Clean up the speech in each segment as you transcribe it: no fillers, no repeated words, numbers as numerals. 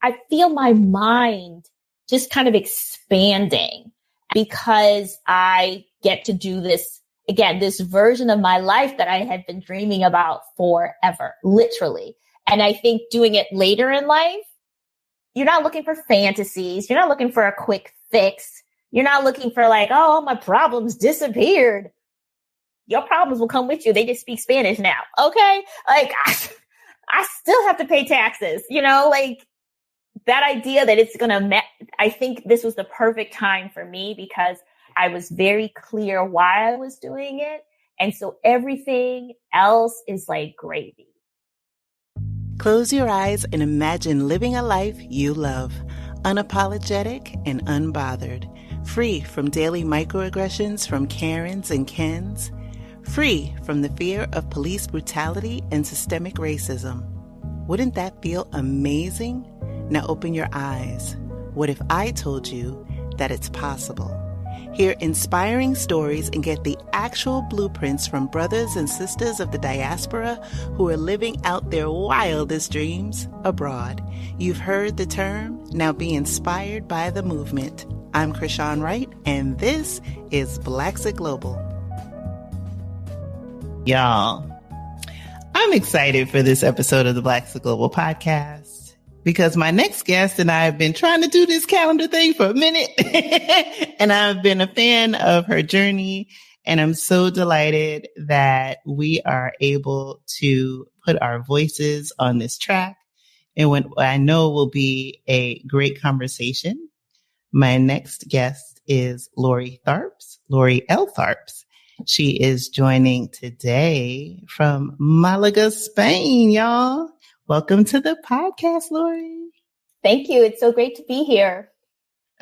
I feel my mind just kind of expanding because I get to do this again, this version of my life that I had been dreaming about forever, literally. And I think doing it later in life, you're not looking for fantasies. You're not looking for a quick fix. You're not looking for like, oh, my problems disappeared. Your problems will come with you. They just speak Spanish now. Okay. Like I still have to pay taxes, like that idea that it's going to, I think this was the perfect time for me because I was very clear why I was doing it. And so everything else is like gravy. Close your eyes and imagine living a life you love, unapologetic and unbothered, free from daily microaggressions from Karens and Kens, free from the fear of police brutality and systemic racism. Wouldn't that feel amazing? Now open your eyes. What if I told you that it's possible? Hear inspiring stories and get the actual blueprints from brothers and sisters of the diaspora who are living out their wildest dreams abroad. You've heard the term. Now be inspired by the movement. I'm Krishan Wright, and this is Blacksit Global. Y'all, I'm excited for this episode of the Blacksit Global podcast because my next guest and I have been trying to do this calendar thing for a minute and I've been a fan of her journey, and I'm so delighted that we are able to put our voices on this track and what I know will be a great conversation. My next guest is Lori Tharps, Lori L. Tharps. She is joining today from Malaga, Spain, y'all. Welcome to the podcast, Lori. Thank you. It's so great to be here.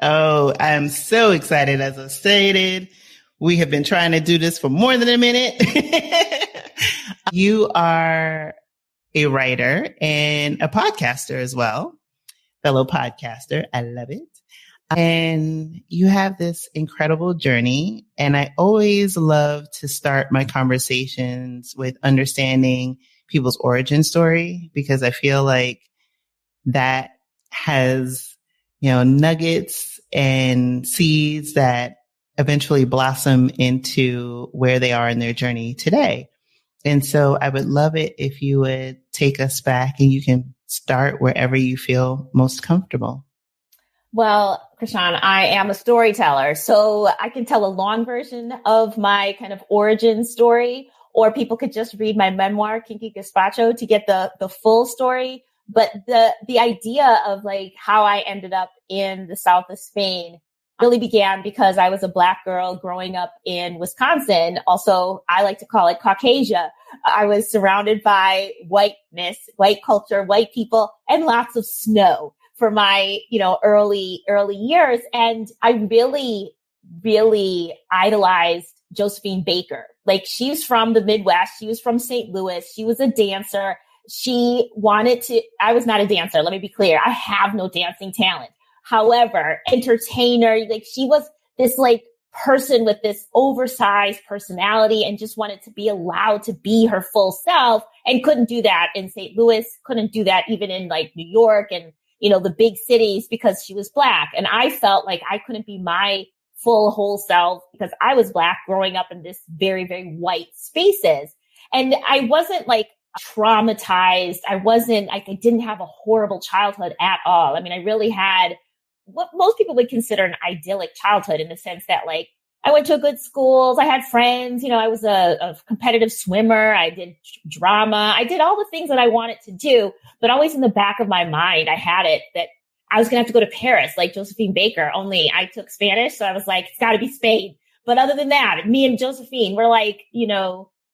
Oh, I'm so excited. As I stated, we have been trying to do this for more than a minute. You are a writer and a podcaster as well, fellow podcaster. I love it. And you have this incredible journey. And I always love to start my conversations with understanding people's origin story, because I feel like that has, nuggets and seeds that eventually blossom into where they are in their journey today. And so I would love it if you would take us back, and you can start wherever you feel most comfortable. Well, Krishan, I am a storyteller, so I can tell a long version of my kind of origin story, or people could just read my memoir, Kinky Gazpacho, to get the full story. But the idea of like how I ended up in the south of Spain really began because I was a Black girl growing up in Wisconsin. Also, I like to call it Caucasia. I was surrounded by whiteness, white culture, white people, and lots of snow for my, early years. And I really, really idolized Josephine Baker. Like, she's from the Midwest. She was from St. Louis. She was a dancer. I was not a dancer. Let me be clear. I have no dancing talent. However, entertainer, like, she was this like person with this oversized personality and just wanted to be allowed to be her full self, and couldn't do that in St. Louis, couldn't do that even in like New York and, the big cities, because she was Black. And I felt like I couldn't be my full whole self because I was Black growing up in this very, very white spaces. And I wasn't like traumatized. I didn't have a horrible childhood at all. I mean, I really had what most people would consider an idyllic childhood, in the sense that like I went to good schools. I had friends, I was a competitive swimmer. I did drama. I did all the things that I wanted to do, but always in the back of my mind, I had it that I was going to have to go to Paris like Josephine Baker, only I took Spanish. So I was like, it's got to be Spain. But other than that, me and Josephine, we're like,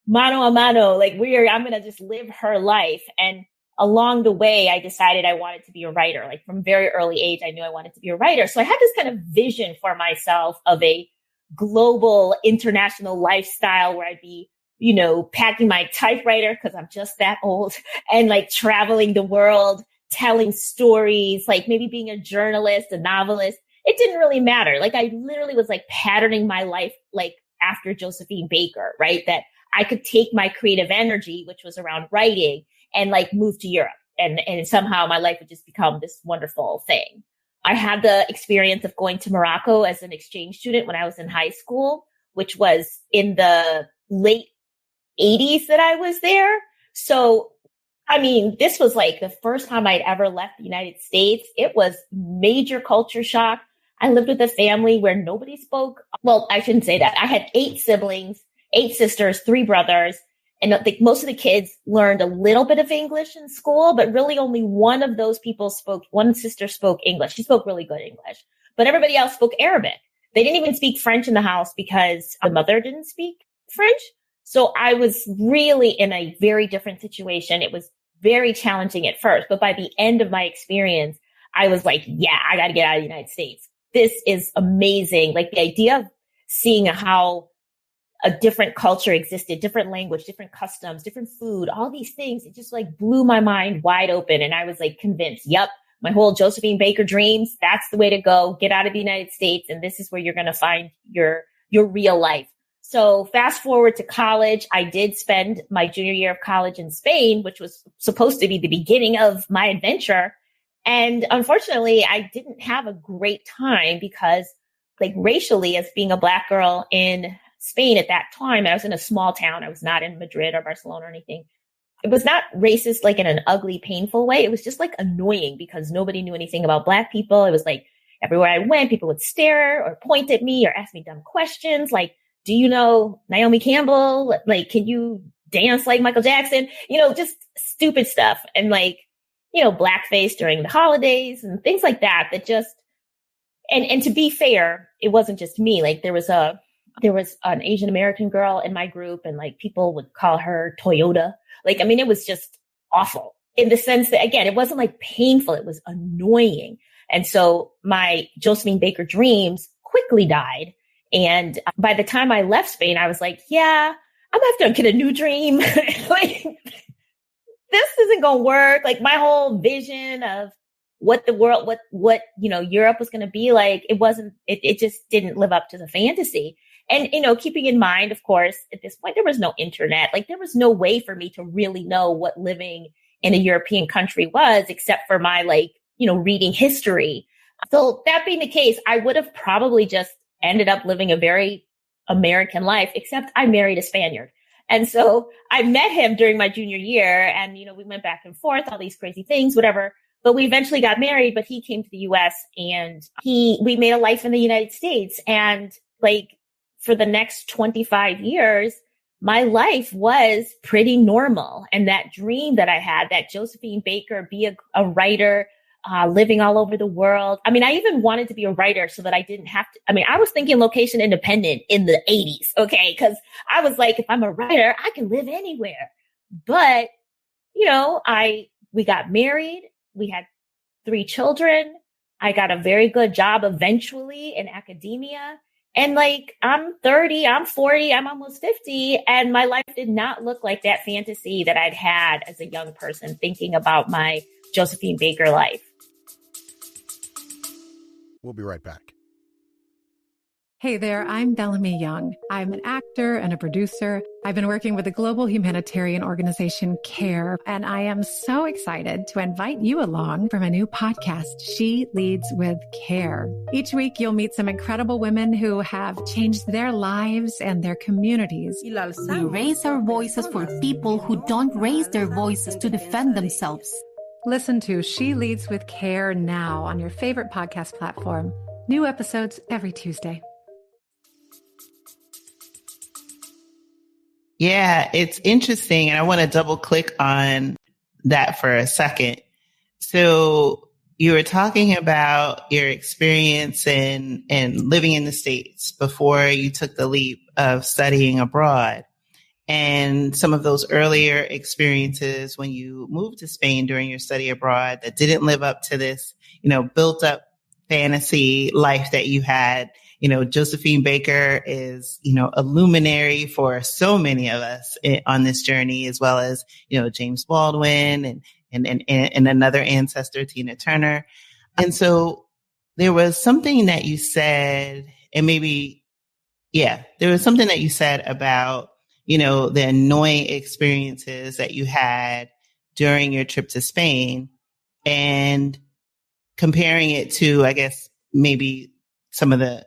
mano a mano, like I'm going to just live her life. And along the way, I decided I wanted to be a writer. Like, from very early age, I knew I wanted to be a writer. So I had this kind of vision for myself of a global international lifestyle where I'd be, packing my typewriter, because I'm just that old, and like traveling the world, telling stories, like maybe being a journalist, a novelist. It didn't really matter. Like, I literally was like patterning my life like after Josephine Baker, right? That I could take my creative energy, which was around writing, and like move to Europe and somehow my life would just become this wonderful thing. I had the experience of going to Morocco as an exchange student when I was in high school, which was in the late 80s that I was there. So, I mean, this was like the first time I'd ever left the United States. It was major culture shock. I lived with a family where nobody spoke. Well, I shouldn't say that. I had 8 siblings, 8 sisters, 3 brothers. And I think most of the kids learned a little bit of English in school, but really only one of those people one sister spoke English. She spoke really good English, but everybody else spoke Arabic. They didn't even speak French in the house because the mother didn't speak French. So I was really in a very different situation. It was very challenging at first, but by the end of my experience, I was like, yeah, I got to get out of the United States. This is amazing. Like the idea of seeing how a different culture existed, different language, different customs, different food, all these things. It just like blew my mind wide open. And I was like convinced, yep, my whole Josephine Baker dreams, that's the way to go. Get out of the United States. And this is where you're going to find your real life. So fast forward to college, I did spend my junior year of college in Spain, which was supposed to be the beginning of my adventure. And unfortunately, I didn't have a great time because like racially, as being a Black girl in Spain at that time, I was in a small town. I was not in Madrid or Barcelona or anything. It was not racist, like in an ugly, painful way. It was just like annoying because nobody knew anything about Black people. It was like everywhere I went, people would stare or point at me or ask me dumb questions. Like, do you know Naomi Campbell? Like, can you dance like Michael Jackson? You know, just stupid stuff. And like, you know, blackface during the holidays and things like that, that just, and to be fair, it wasn't just me. Like there was an Asian American girl in my group and like people would call her Toyota. Like, I mean, it was just awful in the sense that, again, it wasn't like painful. It was annoying. And so my Josephine Baker dreams quickly died. And by the time I left Spain, I was like, yeah, I'm going to have to get a new dream. Like, this isn't going to work. Like my whole vision of what the world, what, you know, Europe was going to be like, it just didn't live up to the fantasy. And, you know, keeping in mind, of course, at this point, there was no internet. Like there was no way for me to really know what living in a European country was, except for my like, you know, reading history. So that being the case, I would have probably just ended up living a very American life, except I married a Spaniard. And so I met him during my junior year and, you know, we went back and forth, all these crazy things, whatever. But we eventually got married, but he came to the US and we made a life in the United States. And like for the next 25 years, my life was pretty normal. And that dream that I had, that Josephine Baker, be a writer, living all over the world. I mean, I even wanted to be a writer so that I didn't have to. I mean, I was thinking location independent in the 80s. Okay. Cause I was like, if I'm a writer, I can live anywhere. But, you know, we got married. We had 3 children. I got a very good job eventually in academia. And like, I'm 30, I'm 40, I'm almost 50. And my life did not look like that fantasy that I'd had as a young person thinking about my Josephine Baker life. We'll be right back. Hey there, I'm Bellamy Young. I'm an actor and a producer. I've been working with the global humanitarian organization CARE, and I am so excited to invite you along for my new podcast, She Leads with CARE. Each week, you'll meet some incredible women who have changed their lives and their communities. We raise our voices for people who don't raise their voices to defend themselves. Listen to She Leads with CARE now on your favorite podcast platform. New episodes every Tuesday. Yeah, it's interesting. And I want to double click on that for a second. So you were talking about your experience in living in the States before you took the leap of studying abroad, and some of those earlier experiences when you moved to Spain during your study abroad that didn't live up to this, you know, built up fantasy life that you had. You know, Josephine Baker is, you know, a luminary for so many of us on this journey, as well as, you know, James Baldwin and another ancestor, Tina Turner. And so there was something that you said, and there was something that you said about, you know, the annoying experiences that you had during your trip to Spain and comparing it to, I guess, maybe some of the,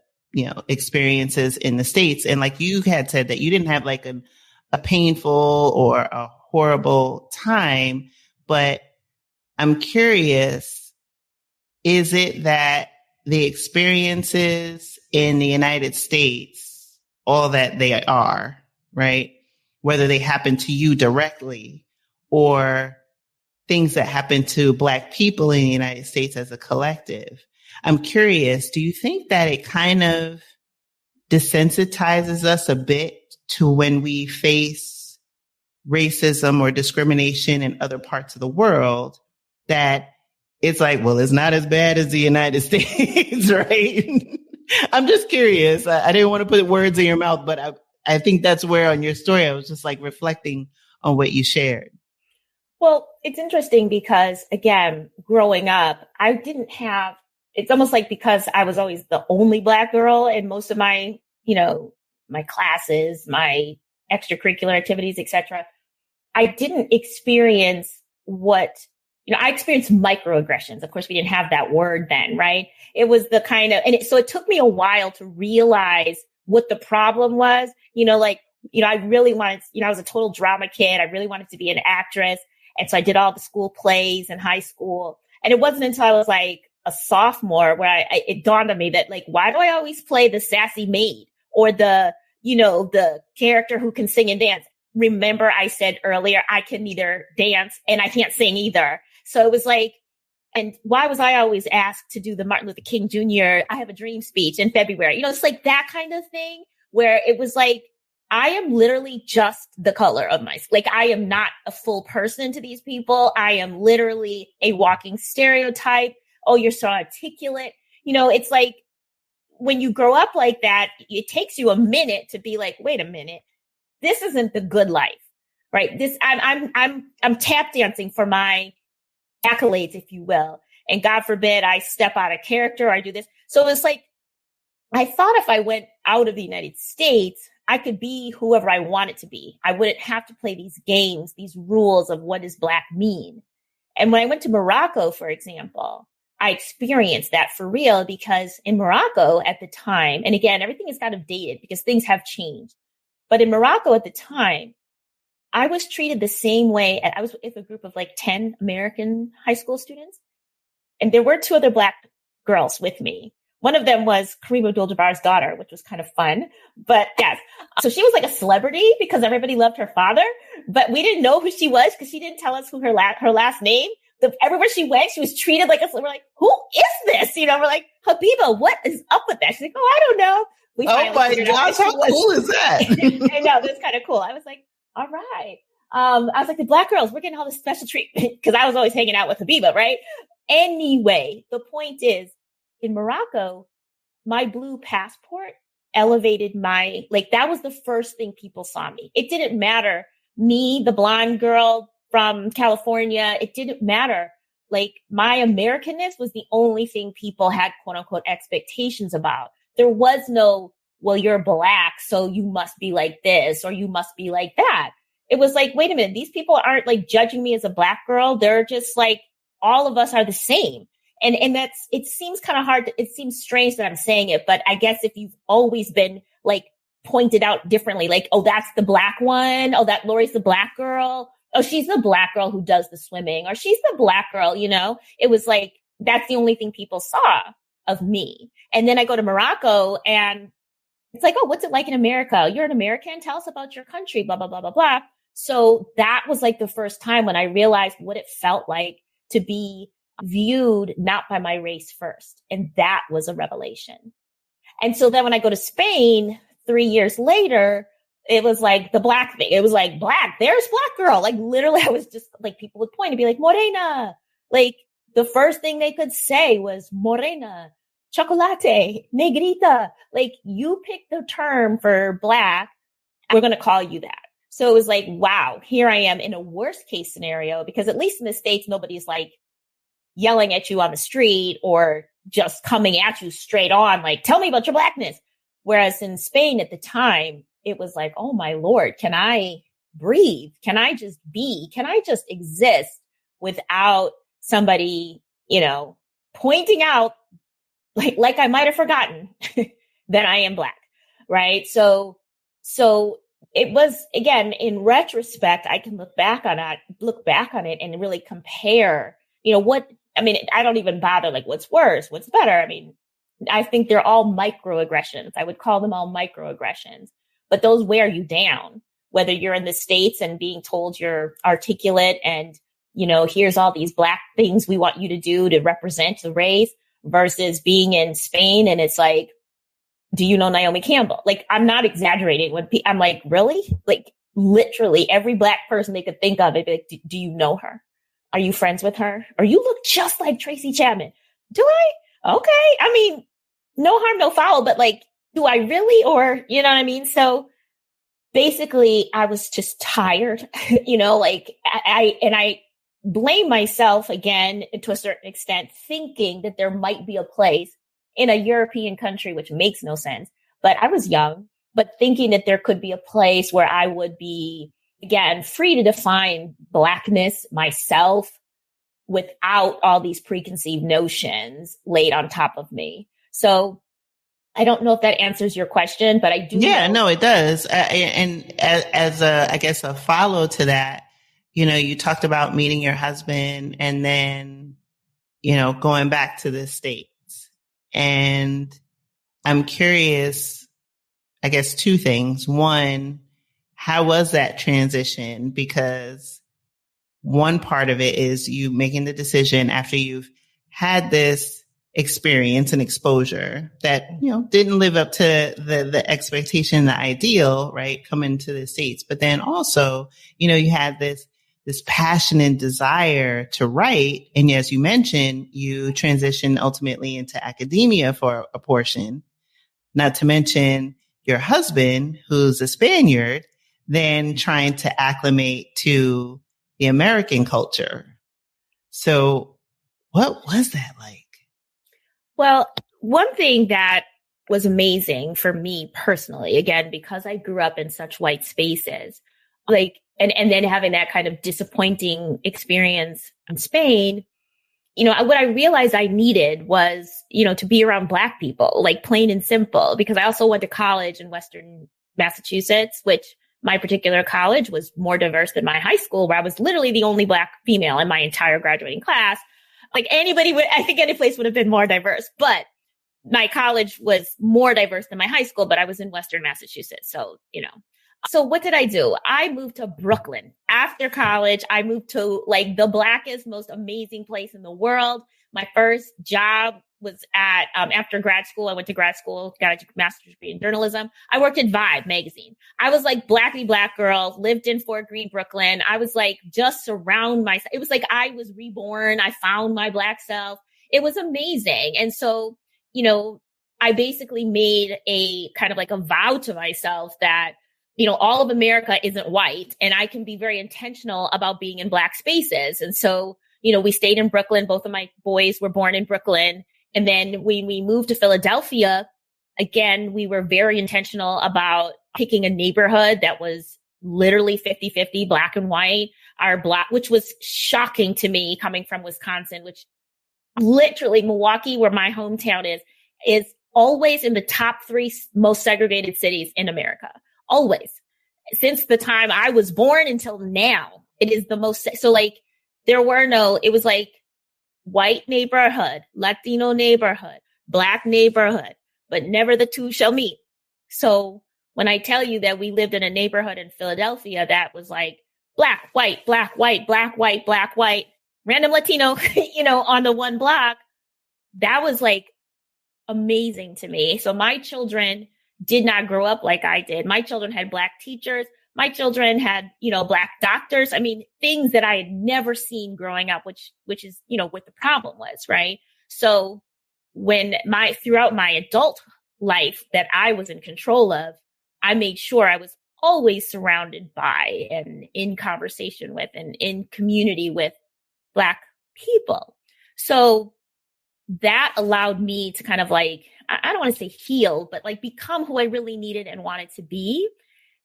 experiences in the States. And like you had said that you didn't have like a painful or a horrible time, but I'm curious, is it that the experiences in the United States, all that they are, right? Whether they happen to you directly or things that happen to Black people in the United States as a collective. I'm curious, do you think that it kind of desensitizes us a bit to when we face racism or discrimination in other parts of the world, that it's like, well, it's not as bad as the United States, right? I'm just curious. I didn't want to put words in your mouth, but I think that's where on your story, I was just like reflecting on what you shared. Well, it's interesting because, again, growing up, I didn't have, it's almost like because I was always the only Black girl in most of my, my classes, my extracurricular activities, etc. I didn't experience I experienced microaggressions. Of course, we didn't have that word then, right? It was the kind of, so it took me a while to realize what the problem was. I really wanted, I was a total drama kid. I really wanted to be an actress. And so I did all the school plays in high school. And it wasn't until I was like a sophomore where it dawned on me that like, why do I always play the sassy maid or the character who can sing and dance? Remember, I said earlier, I can neither dance and I can't sing either. So it was like, and why was I always asked to do the Martin Luther King Jr. I have a dream speech in February? It's like that kind of thing where it was like, I am literally just the color of my skin. Like, I am not a full person to these people. I am literally a walking stereotype. Oh, you're so articulate. It's like when you grow up like that, it takes you a minute to be like, wait a minute, this isn't the good life, right? I'm tap dancing for my accolades, if you will. And God forbid I step out of character or I do this. So it's like, I thought if I went out of the United States, I could be whoever I wanted to be. I wouldn't have to play these games, these rules of what does Black mean. And when I went to Morocco, for example, I experienced that for real because in Morocco at the time, and again, everything is kind of dated because things have changed. But in Morocco at the time, I was treated the same way. I was with a group of like 10 American high school students. And there were 2 other Black girls with me. One of them was Kareem Abdul-Jabbar's daughter, which was kind of fun. But yes, so she was like a celebrity because everybody loved her father. But we didn't know who she was because she didn't tell us who her last name. Everywhere she went, she was treated like we're like, who is this? We're like, Habiba, what is up with that? She's like, oh, I don't know. Oh my gosh, how cool is that? I know, that's kind of cool. I was like, all right. I was like, the Black girls, we're getting all this special treatment because I was always hanging out with Habiba, right? Anyway, the point is, in Morocco, my blue passport elevated that was the first thing people saw me. It didn't matter. Me, the blonde girl from California, it didn't matter. Like, my Americanness was the only thing people had, quote unquote, expectations about. There was no, well, you're Black, so you must be like this or you must be like that. It was like, wait a minute, these people aren't like judging me as a Black girl. They're just like, all of us are the same. And it seems kind of hard. It seems strange that I'm saying it, but I guess if you've always been like pointed out differently, like, oh, that's the Black one. Oh, that Lori's the Black girl. Oh, she's the Black girl who does the swimming, or she's the Black girl, it was like, that's the only thing people saw of me. And then I go to Morocco and it's like, oh, what's it like in America? You're an American. Tell us about your country, blah, blah, blah, blah, blah. So that was like the first time when I realized what it felt like to be viewed not by my race first. And that was a revelation. And so then when I go to Spain 3 years later, it was like the Black thing. It was like, Black, there's Black girl. Like, literally, I was just like, people would point and be like, Morena. Like, the first thing they could say was Morena, chocolate, negrita. Like, you pick the term for Black, we're going to call you that. So it was like, wow, here I am in a worst case scenario, because at least in the States, nobody's like yelling at you on the street or just coming at you straight on, like, tell me about your Blackness. Whereas in Spain at the time, it was like, oh my Lord, can I breathe? Can I just be? Can I just exist without somebody, pointing out like I might have forgotten that I am Black, right? So it was, again, in retrospect, I can look back on it and really compare, I don't even bother like what's worse, what's better. I mean, I think they're all microaggressions. I would call them all microaggressions, but those wear you down, whether you're in the States and being told you're articulate and, here's all these Black things we want you to do to represent the race, versus being in Spain. And it's like, do you know Naomi Campbell? Like, I'm not exaggerating when I'm like, really? Like, literally every Black person they could think of, they'd be like, do you know her? Are you friends with her? Or you look just like Tracy Chapman. Do I? Okay. I mean, no harm, no foul, but like, do I really? Or, you know what I mean? So basically I was just tired, I blame myself again, to a certain extent, thinking that there might be a place in a European country, which makes no sense. But I was young, but thinking that there could be a place where I would be, again, free to define Blackness myself without all these preconceived notions laid on top of me. So I don't know if that answers your question, but I do. Yeah, no, it does. And as I guess a follow to that, you talked about meeting your husband and then, going back to the States. And I'm curious, I guess, two things. One, how was that transition? Because one part of it is you making the decision after you've had this experience and exposure that, didn't live up to the expectation, the ideal, right? Coming to the States. But then also, you had this passion and desire to write. And as you mentioned, you transitioned ultimately into academia for a portion, not to mention your husband, who's a Spaniard, then trying to acclimate to the American culture. So what was that like? Well, one thing that was amazing for me personally, again, because I grew up in such white spaces, and then having that kind of disappointing experience in Spain, what I realized I needed was, to be around Black people, like plain and simple, because I also went to college in Western Massachusetts, which my particular college was more diverse than my high school, where I was literally the only Black female in my entire graduating class. Like I think any place would have been more diverse, but my college was more diverse than my high school, but I was in Western Massachusetts. So, So what did I do? I moved to Brooklyn. After college, I moved to like the Blackest, most amazing place in the world. My first job was at, after grad school, I went to grad school, got a master's degree in journalism. I worked at Vibe magazine. I was like Blackly Black girl, lived in Fort Greene, Brooklyn. I was like, just surround myself. It was like I was reborn. I found my Black self. It was amazing. And so, I basically made a kind of like a vow to myself that, all of America isn't white, and I can be very intentional about being in Black spaces. And so, we stayed in Brooklyn. Both of my boys were born in Brooklyn. And then when we moved to Philadelphia, again, we were very intentional about picking a neighborhood that was literally 50-50 Black and white. Which was shocking to me coming from Wisconsin, which literally Milwaukee, where my hometown is always in the top 3 most segregated cities in America. Always. Since the time I was born until now, it is the most. So like it was like white neighborhood, Latino neighborhood, Black neighborhood, but never the two shall meet. So when I tell you that we lived in a neighborhood in Philadelphia that was like Black, white, Black, white, Black, white, Black, white, random Latino, on the one block, that was like amazing to me. So my children did not grow up like I did. My children had Black teachers. My children had, Black doctors. I mean, things that I had never seen growing up, which is, what the problem was, right? So throughout my adult life that I was in control of, I made sure I was always surrounded by and in conversation with and in community with Black people. So that allowed me to kind of like, I don't want to say heal, but like become who I really needed and wanted to be.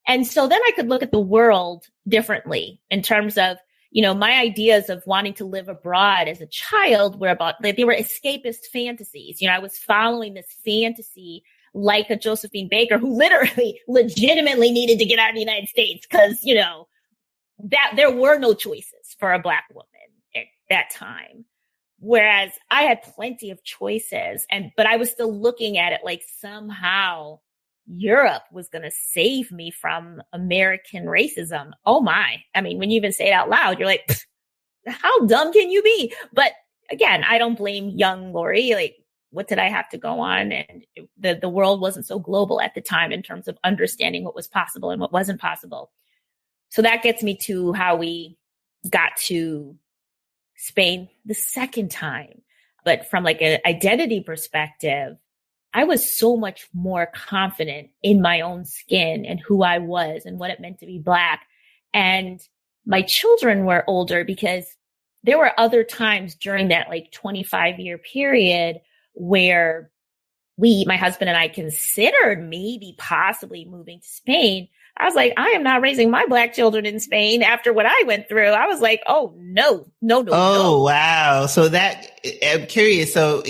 And so then I could look at the world differently in terms of, my ideas of wanting to live abroad as a child were they were escapist fantasies. I was following this fantasy like a Josephine Baker who literally legitimately needed to get out of the United States because, that there were no choices for a Black woman at that time. Whereas I had plenty of choices but I was still looking at it like somehow Europe was going to save me from American racism. Oh my. I mean, when you even say it out loud, you're like, how dumb can you be? But again, I don't blame young Lori. Like, what did I have to go on? And the world wasn't so global at the time in terms of understanding what was possible and what wasn't possible. So that gets me to how we got to Spain the second time. But from like an identity perspective, I was so much more confident in my own skin and who I was and what it meant to be Black. And my children were older because there were other times during that like 25-year period where my husband and I considered maybe possibly moving to Spain. I was like, I am not raising my Black children in Spain after what I went through. I was like, oh, no. Oh, wow. So I'm curious. So,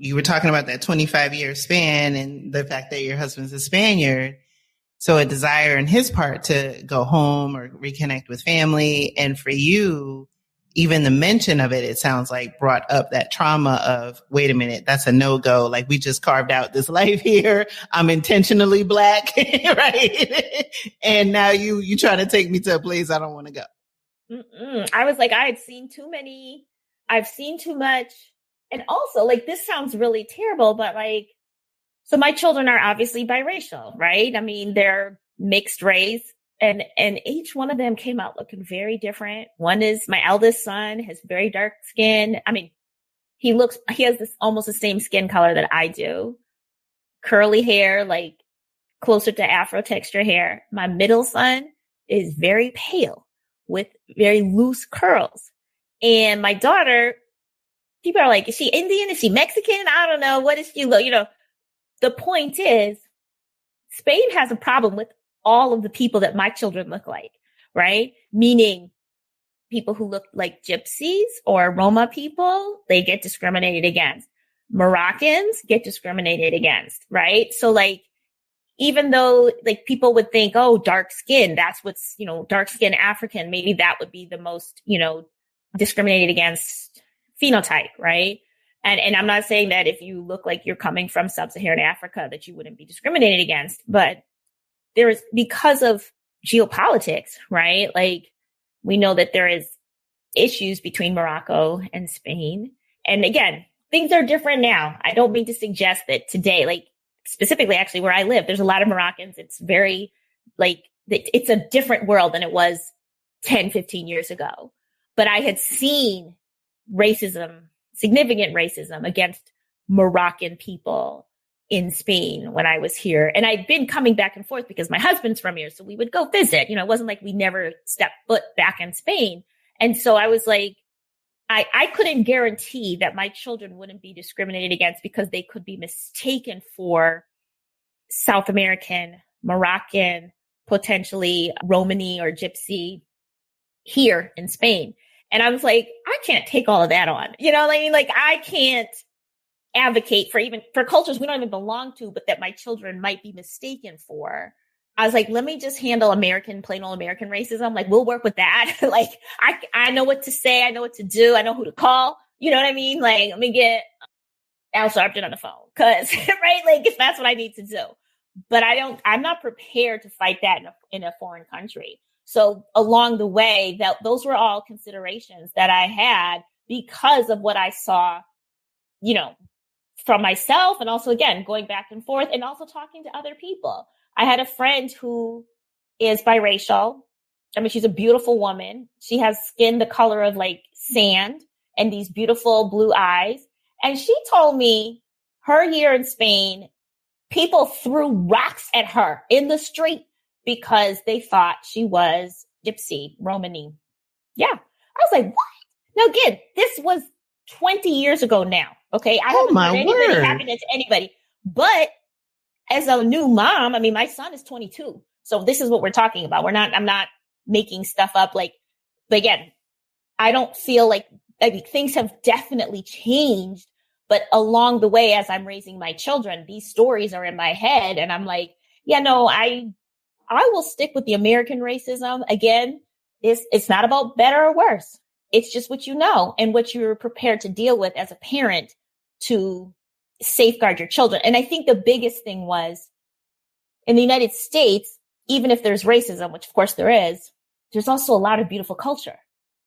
you were talking about that 25-year span and the fact that your husband's a Spaniard. So a desire on his part to go home or reconnect with family. And for you, even the mention of it sounds like brought up that trauma of, wait a minute, that's a no-go. Like we just carved out this life here. I'm intentionally Black, right? And now you trying to take me to a place I don't want to go. I was like, I've seen too much. And also like, this sounds really terrible, but like, so my children are obviously biracial, right? I mean, they're mixed race. And each one of them came out looking very different. One is my eldest son, has very dark skin. I mean, he has this almost the same skin color that I do. Curly hair, like closer to Afro texture hair. My middle son is very pale with very loose curls. And my daughter, people are like, is she Indian? Is she Mexican? I don't know. What is she? The point is, Spain has a problem with all of the people that my children look like, right? Meaning people who look like gypsies or Roma people, they get discriminated against. Moroccans get discriminated against, right? So like, even though like people would think, oh, dark skin, that's what's, dark skin African, maybe that would be the most, discriminated against phenotype, right? And I'm not saying that if you look like you're coming from sub-Saharan Africa that you wouldn't be discriminated against, but there is, because of geopolitics, right? Like we know that there is issues between Morocco and Spain. And again, things are different now. I don't mean to suggest that today, like specifically actually where I live, there's a lot of Moroccans. It's very like, it's a different world than it was 10, 15 years ago. But I had seen racism, significant racism against Moroccan people in Spain when I was here. And I'd been coming back and forth because my husband's from here. So we would go visit, it wasn't like we never stepped foot back in Spain. And so I was like, I couldn't guarantee that my children wouldn't be discriminated against because they could be mistaken for South American, Moroccan, potentially Romani or Gypsy here in Spain. And I was like, I can't take all of that on. You know what I mean? Like I can't advocate for cultures we don't even belong to, but that my children might be mistaken for. I was like, let me just handle plain old American racism. Like, we'll work with that. Like, I know what to say. I know what to do. I know who to call. You know what I mean? Like, let me get Al Sharpton on the phone. Cause, right? Like, if that's what I need to do. But I'm not prepared to fight that in a foreign country. So along the way, those were all considerations that I had because of what I saw, from myself. And also, again, going back and forth and also talking to other people. I had a friend who is biracial. I mean, she's a beautiful woman. She has skin the color of like sand and these beautiful blue eyes. And she told me her year in Spain, people threw rocks at her in the street because they thought she was Gypsy, Romani. Yeah. I was like, what? Now, again, this was 20 years ago now. Okay. I haven't heard anything happen to anybody. But as a new mom, I mean, my son is 22. So this is what we're talking about. I'm not making stuff up. Like, but again, I don't feel like, I mean, things have definitely changed, but along the way, as I'm raising my children, these stories are in my head. And I'm like, yeah, no, I will stick with the American racism. Again, it's not about better or worse. It's just what you know and what you're prepared to deal with as a parent to safeguard your children. And I think the biggest thing was in the United States, even if there's racism, which of course there is, there's also a lot of beautiful culture,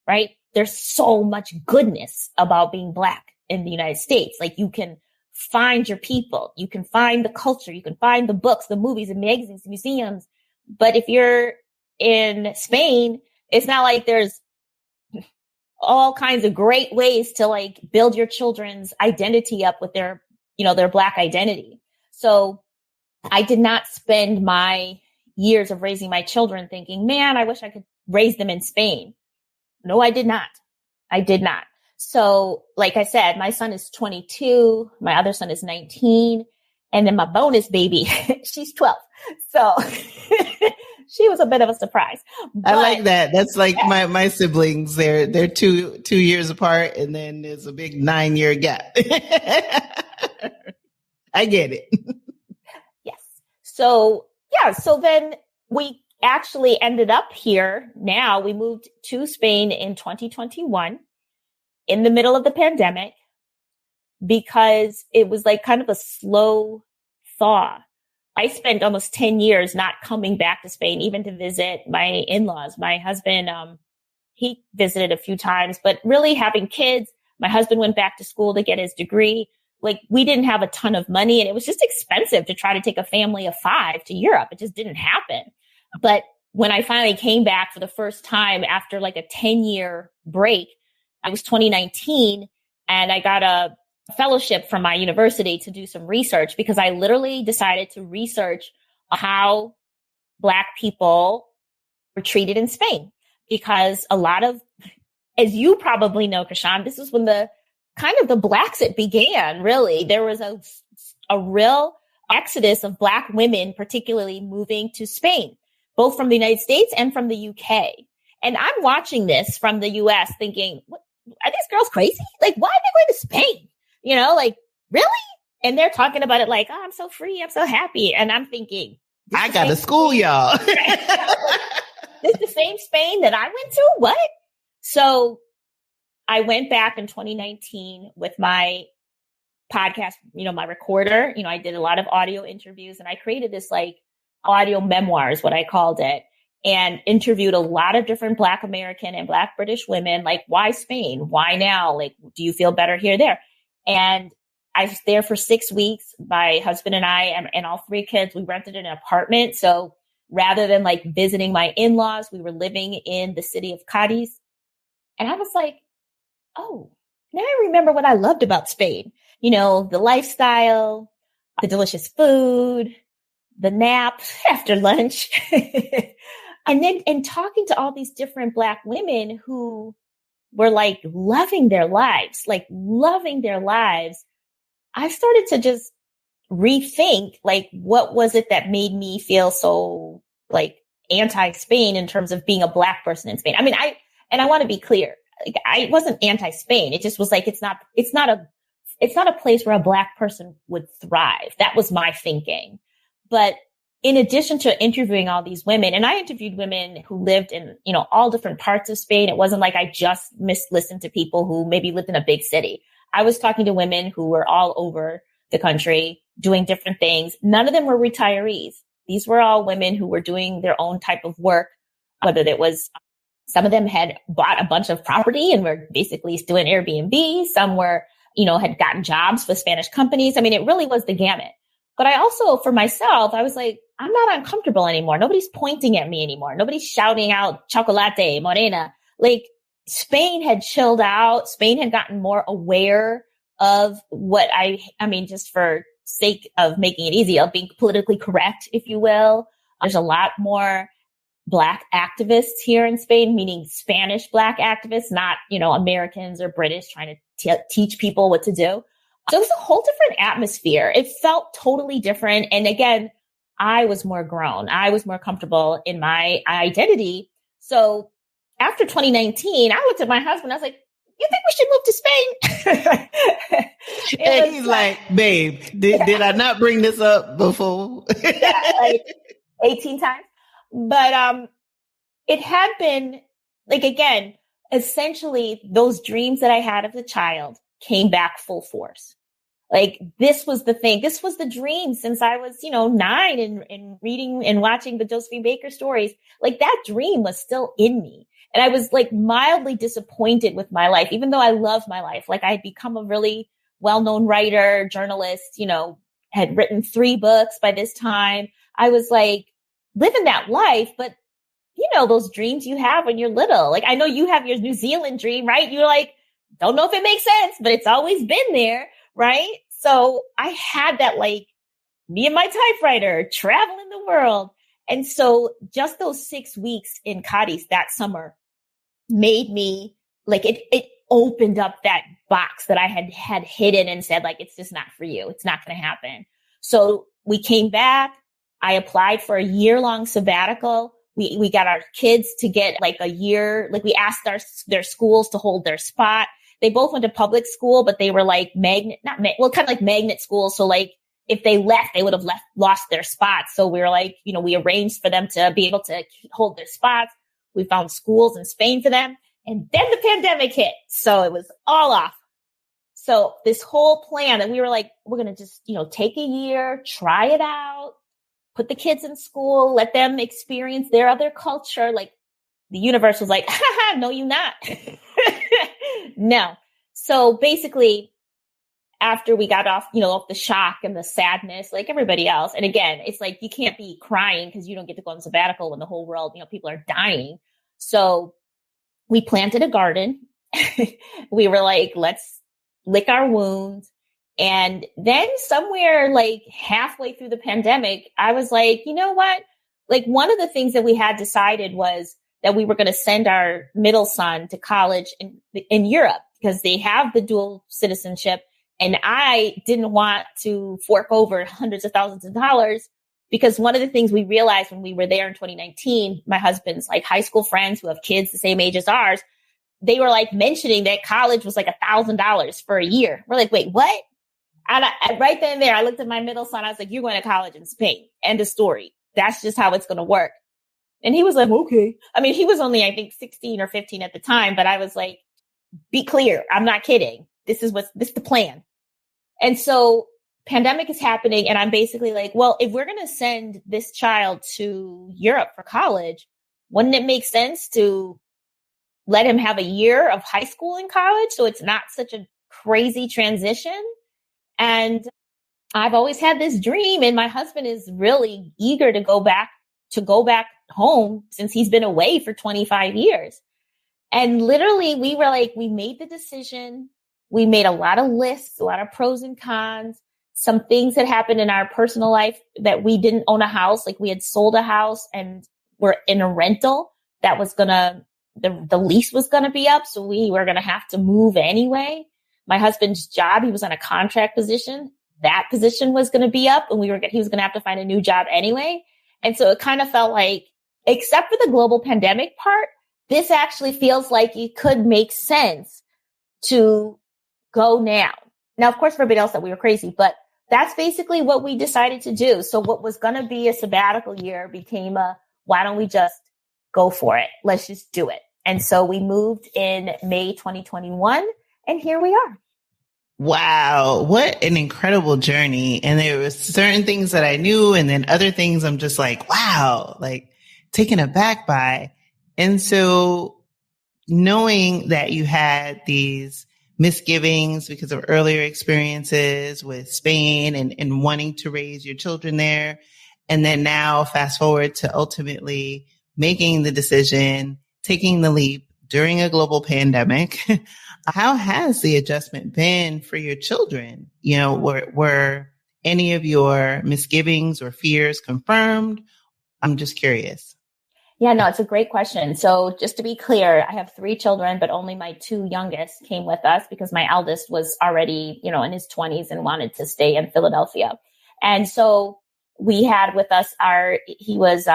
right? There's so much goodness about being Black in the United States. Like, you can find your people, you can find the culture, you can find the books, the movies, the magazines, the museums. But if you're in Spain, it's not like there's all kinds of great ways to like build your children's identity up with their, their Black identity. So I did not spend my years of raising my children thinking, man, I wish I could raise them in Spain. No, I did not. I did not. So like I said, my son is 22. My other son is 19. And then my bonus baby, she's 12. So she was a bit of a surprise. But I like that. That's like my siblings. They're 2 years apart, and then there's a big 9-year gap. I get it. Yes. So then we actually ended up here. Now we moved to Spain in 2021 in the middle of the pandemic because it was like kind of a slow thaw. I spent almost 10 years not coming back to Spain, even to visit my in-laws. My husband, he visited a few times, but really having kids, my husband went back to school to get his degree. Like, we didn't have a ton of money, and it was just expensive to try to take a family of 5 to Europe. It just didn't happen. But when I finally came back for the first time after like a 10-year break, it was 2019, and I got a fellowship from my university to do some research because I literally decided to research how Black people were treated in Spain. Because a lot of, as you probably know, Krishan, this is when the kind of the Blaxit began, really. There was a real exodus of Black women, particularly moving to Spain, both from the United States and from the UK. And I'm watching this from the US thinking, what, are these girls crazy? Like, why are they going to Spain? Like, really? And they're talking about it like, oh, I'm so free. I'm so happy. And I'm thinking, I got to school y'all. This is the same Spain that I went to? What? So I went back in 2019 with my podcast, my recorder. I did a lot of audio interviews, and I created this like audio memoirs, what I called it, and interviewed a lot of different Black American and Black British women. Like, why Spain? Why now? Like, do you feel better here, there? And I was there for 6 weeks. My husband and I and all 3 kids, we rented an apartment. So rather than like visiting my in-laws, we were living in the city of Cadiz. And I was like, oh, now I remember what I loved about Spain. The lifestyle, the delicious food, the naps after lunch. And talking to all these different Black women who were like loving their lives, I started to just rethink, like, what was it that made me feel so like anti-Spain in terms of being a Black person in Spain? I mean, I want to be clear. Like, I wasn't anti-Spain. It just was like, it's not a place where a Black person would thrive. That was my thinking. But in addition to interviewing all these women, and I interviewed women who lived in, all different parts of Spain. It wasn't like I just listened to people who maybe lived in a big city. I was talking to women who were all over the country doing different things. None of them were retirees. These were all women who were doing their own type of work, whether it was, some of them had bought a bunch of property and were basically doing Airbnb. Some were, had gotten jobs with Spanish companies. I mean, it really was the gamut. But I also, for myself, I was like, I'm not uncomfortable anymore. Nobody's pointing at me anymore. Nobody's shouting out chocolate, morena. Like, Spain had chilled out. Spain had gotten more aware of what I mean, just for sake of making it easy, of being politically correct, if you will. There's a lot more Black activists here in Spain, meaning Spanish Black activists, not, Americans or British trying to teach people what to do. So it was a whole different atmosphere. It felt totally different. And again, I was more grown. I was more comfortable in my identity. So after 2019, I looked at my husband. I was like, you think we should move to Spain? And he's like, babe, did I not bring this up before? Like 18 times. But it had been like, again, essentially those dreams that I had as a child came back full force. Like this was the thing. This was the dream since I was, 9 and reading and watching the Josephine Baker stories. Like that dream was still in me. And I was like mildly disappointed with my life, even though I love my life. Like I had become a really well-known writer, journalist, had written 3 books by this time. I was like living that life, but those dreams you have when you're little. Like I know you have your New Zealand dream, right? You're like, don't know if it makes sense, but it's always been there, right? So I had that, like me and my typewriter traveling the world. And so just those 6 weeks in Cadiz that summer made me like, it opened up that box that I had hidden and said, like, it's just not for you. It's not going to happen. So we came back. I applied for a year-long sabbatical. We got our kids to get like a year, like we asked their schools to hold their spot. They both went to public school, but they were like kind of like magnet schools. So like if they left, they would have lost their spots. So we were like, we arranged for them to be able to hold their spots. We found schools in Spain for them. And then the pandemic hit. So it was all off. So this whole plan that we were like, we're going to just, take a year, try it out, put the kids in school, let them experience their other culture. Like the universe was like, no, you not. No. So basically after we got off the shock and the sadness, like everybody else. And again, it's like, you can't be crying because you don't get to go on sabbatical when the whole world, people are dying. So we planted a garden. We were like, let's lick our wounds. And then somewhere like halfway through the pandemic, I was like, you know what? Like one of the things that we had decided was that we were going to send our middle son to college in Europe because they have the dual citizenship. And I didn't want to fork over hundreds of thousands of dollars because one of the things we realized when we were there in 2019, my husband's like high school friends who have kids the same age as ours, they were like mentioning that college was like $1,000 for a year. We're like, wait, what? And right then and there, I looked at my middle son. I was like, you're going to college in Spain. End of story. That's just how it's going to work. And he was like, okay. I mean, he was only, I think 16 or 15 at the time, but I was like, be clear. I'm not kidding. This is the plan. And so pandemic is happening. And I'm basically like, well, if we're going to send this child to Europe for college, wouldn't it make sense to let him have a year of high school and college? So it's not such a crazy transition. And I've always had this dream, and my husband is really eager to go back home since he's been away for 25 years. And literally we were like, we made the decision. We made a lot of lists, a lot of pros and cons, some things that happened in our personal life that we didn't own a house. Like we had sold a house and we're in a rental that was the lease was going to be up. So we were going to have to move anyway. My husband's job, he was on a contract position. That position was going to be up and he was going to have to find a new job anyway. And so it kind of felt like, except for the global pandemic part, this actually feels like it could make sense to go now. Now, of course, for everybody else that we were crazy, but that's basically what we decided to do. So what was going to be a sabbatical year became why don't we just go for it? Let's just do it. And so we moved in May 2021 and here we are. Wow. What an incredible journey. And there were certain things that I knew and then other things I'm just like, wow, like taken aback by. And so knowing that you had these misgivings because of earlier experiences with Spain and wanting to raise your children there. And then now fast forward to ultimately making the decision, taking the leap during a global pandemic. How has the adjustment been for your children? Were any of your misgivings or fears confirmed? I'm just curious. Yeah, no, it's a great question. So just to be clear, I have 3 children, but only my 2 youngest came with us because my eldest was already, in his 20s and wanted to stay in Philadelphia. And so we had with us he was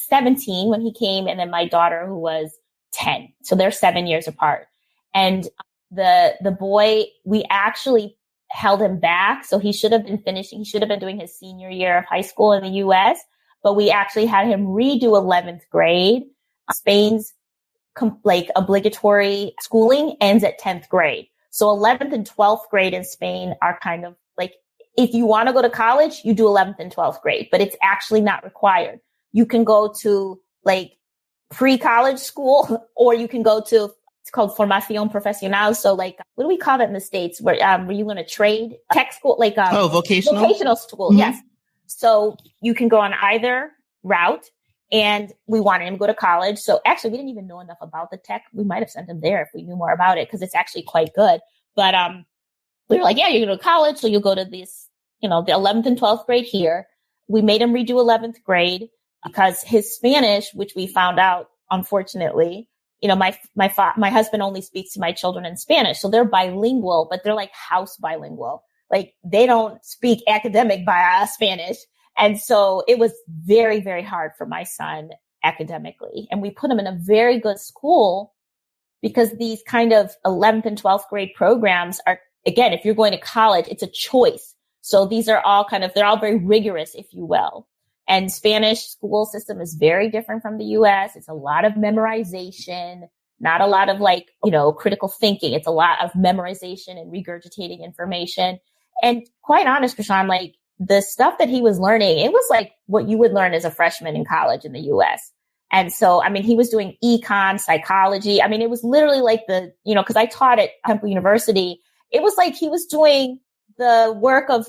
17 when he came, and then my daughter, who was 10. So they're 7 years apart. And the boy, we actually held him back. So he should have been doing his senior year of high school in the US, but we actually had him redo 11th grade. Spain's obligatory schooling ends at 10th grade. So 11th and 12th grade in Spain are kind of like, if you want to go to college, you do 11th and 12th grade, but it's actually not required. You can go to like pre-college school, or you can go to, it's called formación profesional. So like, what do we call that in the States? Where you learn a trade, tech school, like vocational school. Mm-hmm. Yes. So you can go on either route, and we wanted him to go to college. So actually, we didn't even know enough about the tech. We might have sent him there if we knew more about it, because it's actually quite good. But we were like, yeah, you're going to go to college, so you'll go to this, the 11th and 12th grade here. We made him redo 11th grade because his Spanish, which we found out, unfortunately, my husband only speaks to my children in Spanish. So they're bilingual, but they're like house bilingual. Like they don't speak academic Spanish. And so it was very, very hard for my son academically. And we put him in a very good school, because these kind of 11th and 12th grade programs are, again, if you're going to college, it's a choice. So these are all they're all very rigorous, if you will. And Spanish school system is very different from the US. It's a lot of memorization, not a lot of critical thinking. It's a lot of memorization and regurgitating information. And quite honest, Krishan, the stuff that he was learning, it was like what you would learn as a freshman in college in the US. And so, he was doing econ, psychology. It was literally like because I taught at Temple University, it was like he was doing the work of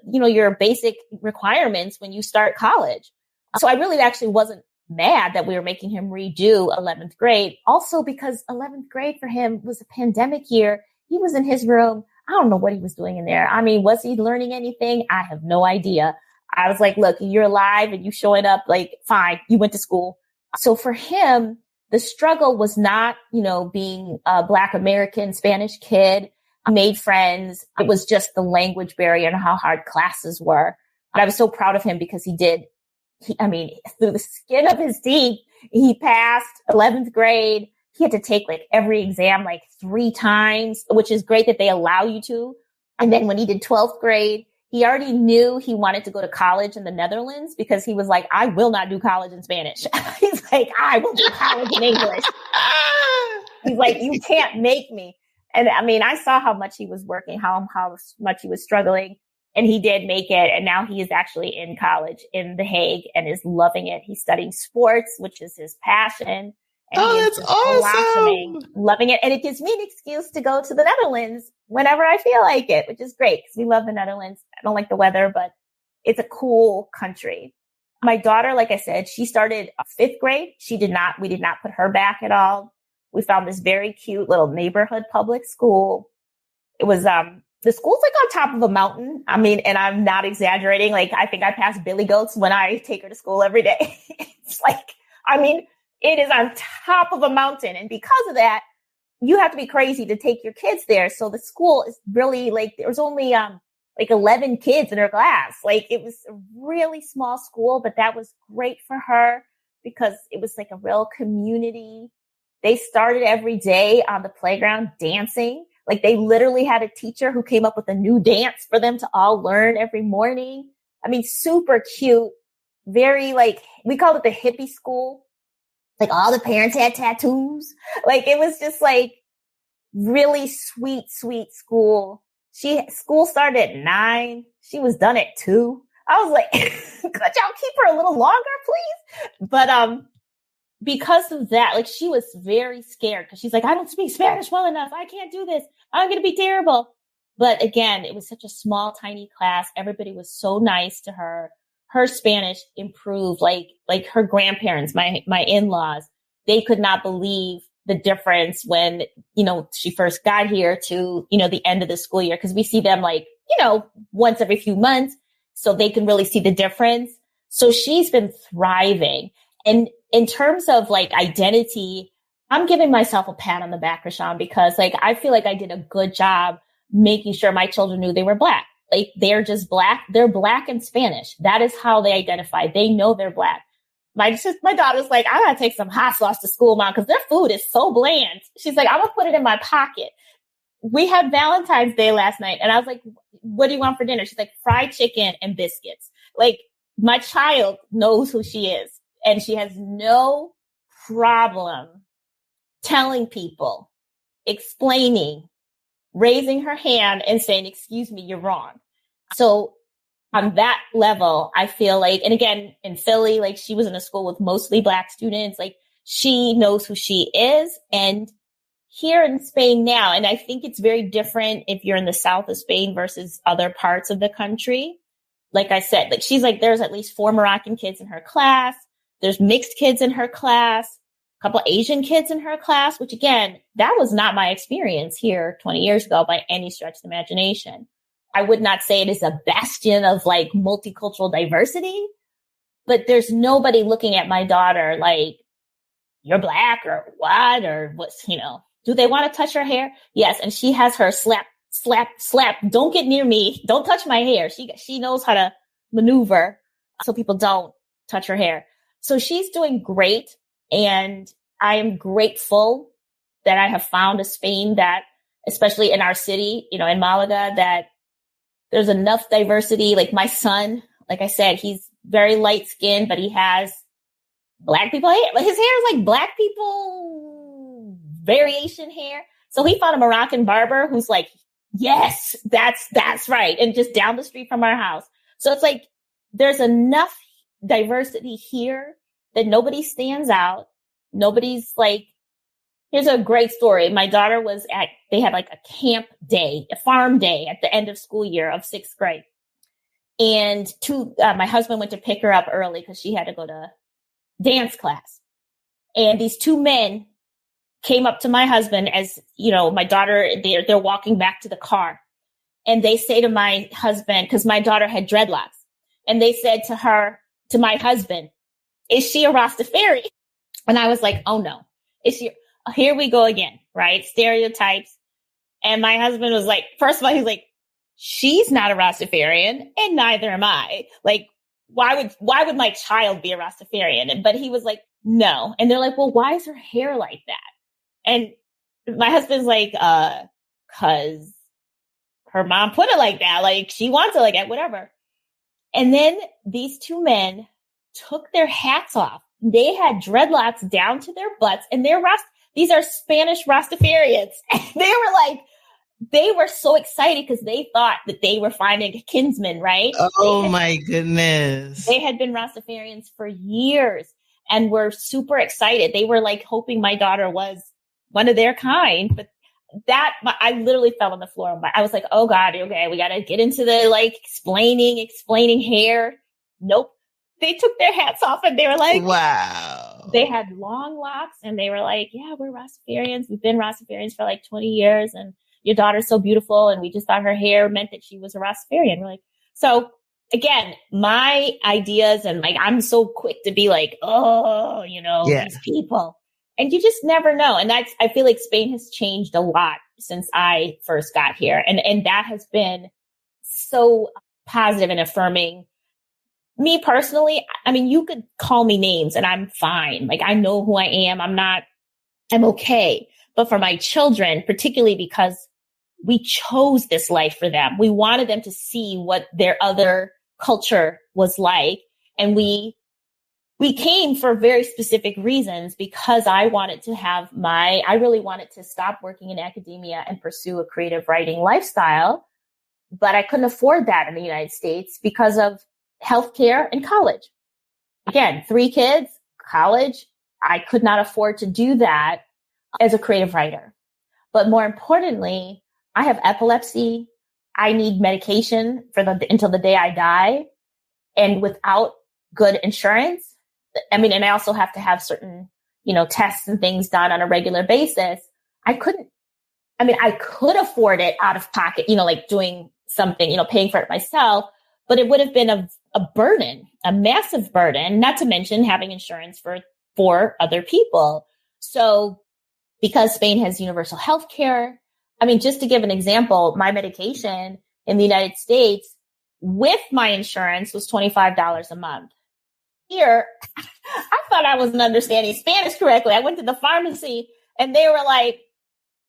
your basic requirements when you start college. So I really actually wasn't mad that we were making him redo 11th grade. Also because 11th grade for him was a pandemic year. He was in his room. I don't know what he was doing in there. Was he learning anything? I have no idea. I was like, look, you're alive and you showing up, fine, you went to school. So for him, the struggle was not, being a Black American Spanish kid. I made friends. It was just the language barrier and how hard classes were. But I was so proud of him because through the skin of his teeth, he passed 11th grade. He had to take every exam 3 times, which is great that they allow you to. And then when he did 12th grade, he already knew he wanted to go to college in the Netherlands, because he was like, I will not do college in Spanish. He's like, I will do college in English. He's like, you can't make me. And I saw how much he was working, how much he was struggling, and he did make it. And now he is actually in college in The Hague and is loving it. He's studying sports, which is his passion. And that's awesome. Loving it. And it gives me an excuse to go to the Netherlands whenever I feel like it, which is great because we love the Netherlands. I don't like the weather, but it's a cool country. My daughter, like I said, she started 5th grade. We did not put her back at all. We found this very cute little neighborhood public school. It was, the school's on top of a mountain. And I'm not exaggerating. I think I pass billy goats when I take her to school every day. It's it is on top of a mountain. And because of that, you have to be crazy to take your kids there. So the school is really there was only, 11 kids in her class. It was a really small school, but that was great for her because it was a real community. They started every day on the playground dancing. They literally had a teacher who came up with a new dance for them to all learn every morning. Super cute. Very we called it the hippie school. All the parents had tattoos. It was just really sweet, sweet school. School started at 9. She was done at 2. I was like, could y'all keep her a little longer, please? But, because of that, she was very scared because she's like, I don't speak Spanish well enough. I can't do this. I'm going to be terrible. But again, it was such a small, tiny class. Everybody was so nice to her. Her Spanish improved, like her grandparents, my in-laws, they could not believe the difference when, she first got here to, the end of the school year. Cause we see them once every few months. So they can really see the difference. So she's been thriving. And in terms of identity, I'm giving myself a pat on the back, Rashawn, because I feel like I did a good job making sure my children knew they were Black. Like they're just black. They're black and Spanish. That is how they identify. They know they're black. My daughter's like, I gotta take some hot sauce to school, Mom, because their food is so bland. She's like, I'm gonna put it in my pocket. We had Valentine's Day last night, and I was like, what do you want for dinner? She's like, fried chicken and biscuits. Like, my child knows who she is, and she has no problem telling people, explaining, raising her hand and saying, excuse me, you're wrong. So on that level, I feel like, and again, in Philly, like she was in a school with mostly Black students, like she knows who she is. And here in Spain now, and I think it's very different if you're in the south of Spain versus other parts of the country. Like I said, like she's like, there's at least 4 Moroccan kids in her class. There's mixed kids in her class, a couple of Asian kids in her class, which again, that was not my experience here 20 years ago by any stretch of the imagination. I would not say it is a bastion of like multicultural diversity, but there's nobody looking at my daughter like, you're Black or what, or what's, you know, do they want to touch her hair? Yes. And she has her slap. Don't get near me. Don't touch my hair. She knows how to maneuver so people don't touch her hair. So she's doing great. And I am grateful that I have found a Spain that, especially in our city, you know, in Malaga, that there's enough diversity. Like my son, like I said, he's very light skinned, but he has Black people hair. Like his hair is like Black people variation hair. So he found a Moroccan barber who's like, yes, that's right. And just down the street from our house. So it's like, there's enough diversity here that nobody stands out. Nobody's like, here's a great story. My daughter they had like a camp day, a farm day at the end of school year of 6th grade. And my husband went to pick her up early because she had to go to dance class. And these 2 men came up to my husband as, you know, my daughter, they're walking back to the car. And they say to my husband, because my daughter had dreadlocks, and they said to my husband, is she a Rastafari? And I was like, oh no, here we go again, right? Stereotypes. And my husband was like, first of all, he's like, she's not a Rastafarian and neither am I. Like, why would my child be a Rastafarian? But he was like, no. And they're like, well, why is her hair like that? And my husband's like, 'cause her mom put it like that. Like she wants it like that, whatever. And then these 2 men took their hats off. They had dreadlocks down to their butts, and these are Spanish Rastafarians. And they were so excited because they thought that they were finding a kinsman, right? Oh my goodness. They had been Rastafarians for years and were super excited. They were like hoping my daughter was one of their kind, but I literally fell on the floor. I was like, oh God, okay, we got to get into the like explaining hair. Nope. They took their hats off and they were like, wow. They had long locks and they were like, yeah, we're Rastafarians. We've been Rastafarians for like 20 years and your daughter's so beautiful. And we just thought her hair meant that she was a Rastafarian. We're like, so again, my ideas and like, I'm so quick to be like, oh, you know, these people. And you just never know. And I feel like Spain has changed a lot since I first got here. And that has been so positive and affirming. Me personally, I mean, you could call me names and I'm fine. Like I know who I am. I'm okay. But for my children, particularly because we chose this life for them, we wanted them to see what their other culture was like. And we came for very specific reasons because I wanted to I really wanted to stop working in academia and pursue a creative writing lifestyle. But I couldn't afford that in the United States because of healthcare and college. Again, 3 kids, college. I could not afford to do that as a creative writer. But more importantly, I have epilepsy. I need medication until the day I die. And without good insurance, I mean, and I also have to have certain, you know, tests and things done on a regular basis. I could afford it out of pocket, you know, like doing something, you know, paying for it myself, but it would have been a burden, a massive burden, not to mention having insurance for other people. So because Spain has universal health care, I mean, just to give an example, my medication in the United States with my insurance was $25 a month. Here, I thought I wasn't understanding Spanish correctly. I went to the pharmacy and they were like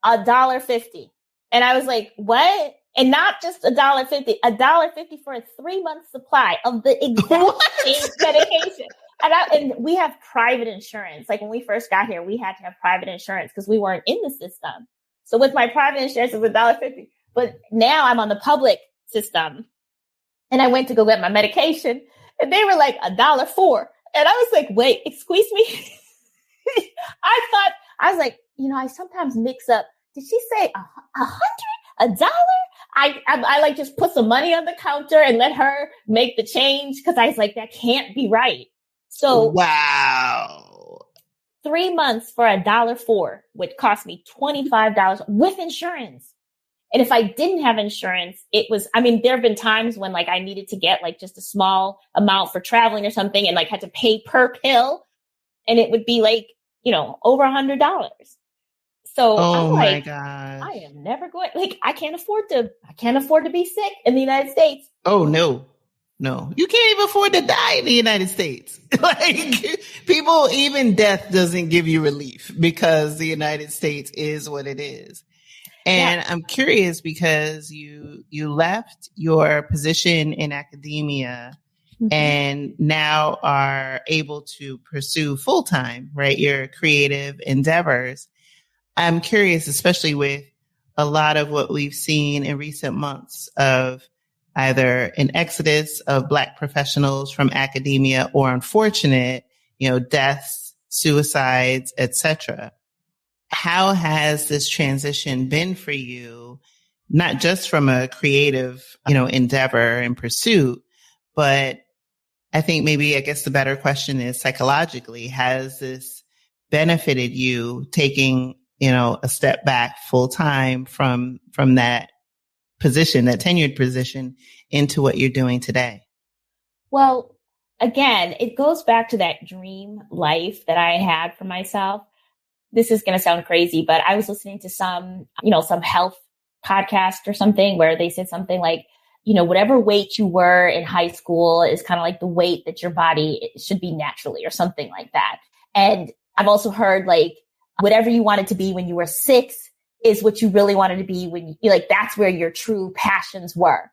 $1.50. And I was like, what? And not just $1.50, $1.50 for a 3-month supply of the exact same medication. And we have private insurance. Like when we first got here, we had to have private insurance because we weren't in the system. So with my private insurance, it was $1.50. But now I'm on the public system. And I went to go get my medication and they were like $1.04. And I was like, wait, excuse me. I was like, I sometimes mix up. Did she say $100? $1? I like just put some money on the counter and let her make the change. Cause I was like, that can't be right. So wow. 3 months for $1.04 would cost me $25 with insurance. And if I didn't have insurance, there have been times when like I needed to get like just a small amount for traveling or something and like had to pay per pill and it would be like, over $100. So I'm like, my gosh. I am never going, like, I can't afford to be sick in the United States. Oh, no. You can't even afford to die in the United States. Like people, even death doesn't give you relief because the United States is what it is. And I'm curious because you left your position in academia and now are able to pursue full-time, right? Your creative endeavors. I'm curious, especially with a lot of what we've seen in recent months of either an exodus of Black professionals from academia or unfortunate, deaths, suicides, etc. How has this transition been for you, not just from a creative, endeavor and pursuit, but I think I guess the better question is psychologically, has this benefited you taking, a step back full time from that position, that tenured position into what you're doing today? Well, again, it goes back to that dream life that I had for myself. This is going to sound crazy, but I was listening to some health podcast or something where they said something like, whatever weight you were in high school is kind of like the weight that your body should be naturally or something like that. And I've also heard like whatever you wanted to be when you were 6 is what you really wanted to be when you like, that's where your true passions were.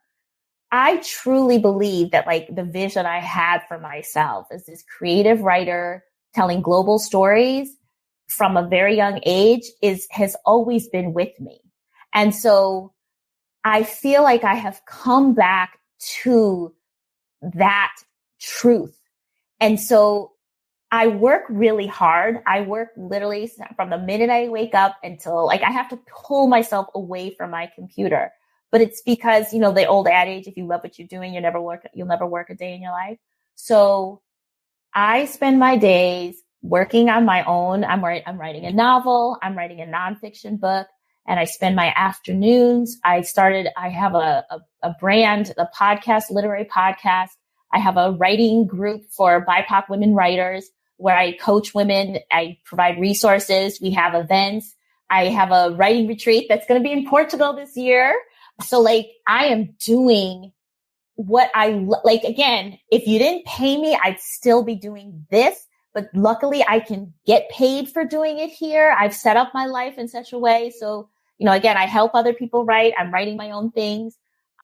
I truly believe that like the vision I had for myself as this creative writer telling global stories from a very young age has always been with me. And so I feel like I have come back to that truth. And so I work really hard. I work literally from the minute I wake up until like I have to pull myself away from my computer. But it's because, the old adage, if you love what you're doing, you'll never work a day in your life. So I spend my days working on my own. I'm writing a novel. I'm writing a nonfiction book. And I spend my afternoons. I have a brand, a podcast, literary podcast. I have a writing group for BIPOC women writers where I coach women. I provide resources. We have events. I have a writing retreat that's going to be in Portugal this year. So like I am doing what I like. Again, if you didn't pay me, I'd still be doing this. But luckily I can get paid for doing it here. I've set up my life in such a way. So, again, I help other people write. I'm writing my own things.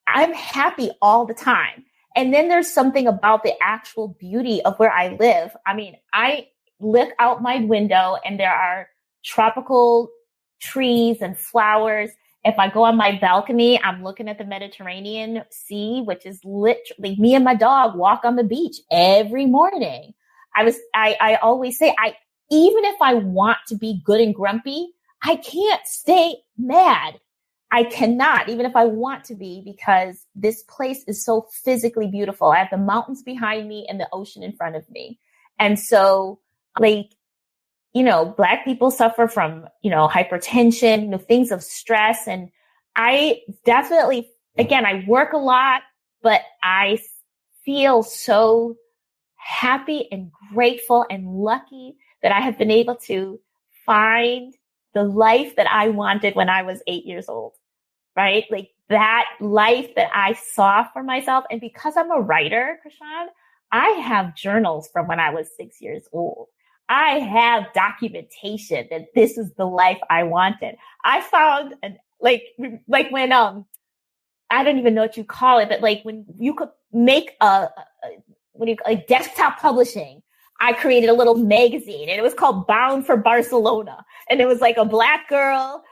I'm happy all the time. And then there's something about the actual beauty of where I live. I mean, I look out my window and there are tropical trees and flowers. If I go on my balcony, I'm looking at the Mediterranean Sea, which is literally me and my dog walk on the beach every morning. I always say, even if I want to be good and grumpy, I can't stay mad. I cannot, even if I want to be, because this place is so physically beautiful. I have the mountains behind me and the ocean in front of me. And so like, Black people suffer from, hypertension, things of stress. And I definitely, again, I work a lot, but I feel so happy and grateful and lucky that I have been able to find the life that I wanted when I was 8 years old, right? Like that life that I saw for myself. And because I'm a writer, Krishan, I have journals from when I was 6 years old. I have documentation that this is the life I wanted. I found like when, I don't even know what you call it, but like when you could make like desktop publishing, I created a little magazine and it was called Bound for Barcelona. And it was like a Black girl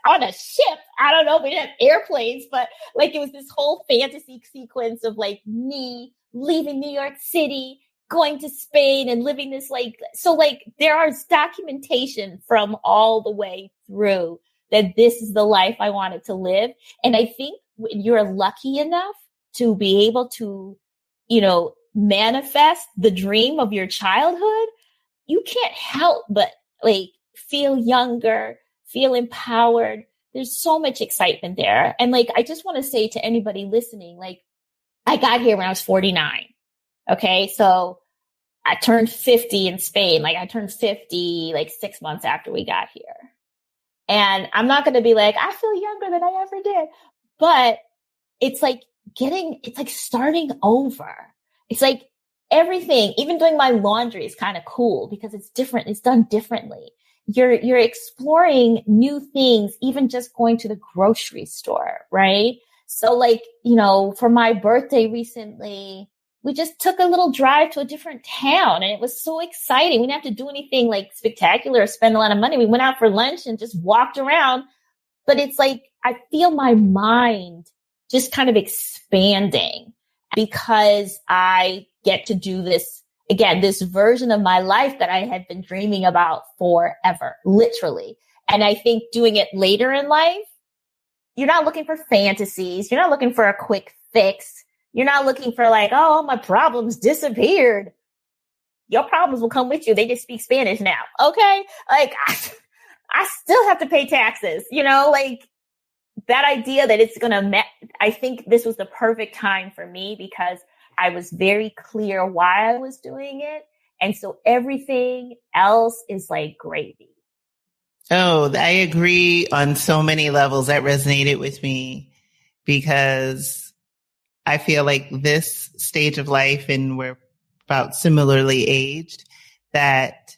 on a ship. I don't know, we didn't have airplanes, but like it was this whole fantasy sequence of like me leaving New York City, going to Spain and living this so there is documentation from all the way through that this is the life I wanted to live. And I think when you're lucky enough to be able to, manifest the dream of your childhood, you can't help but feel younger, feel empowered. There's so much excitement there. And I just want to say to anybody listening, I got here when I was 49. Okay. So I turned 50 in Spain. I turned 50, 6 months after we got here. And I'm not going to be I feel younger than I ever did, but it's starting over. It's everything, even doing my laundry is kind of cool because it's different. It's done differently. You're exploring new things, even just going to the grocery store, right? So for my birthday recently, we just took a little drive to a different town and it was so exciting. We didn't have to do anything spectacular or spend a lot of money. We went out for lunch and just walked around, but it's I feel my mind just kind of expanding because I get to do this again, this version of my life that I had been dreaming about forever, literally. And I think doing it later in life, you're not looking for fantasies. You're not looking for a quick fix. You're not looking for oh, my problems disappeared. Your problems will come with you. They just speak Spanish now. Okay. I still have to pay taxes, that idea that it's going to, I think this was the perfect time for me because I was very clear why I was doing it. And so everything else is gravy. Oh, I agree on so many levels. That resonated with me because I feel this stage of life, and we're about similarly aged, that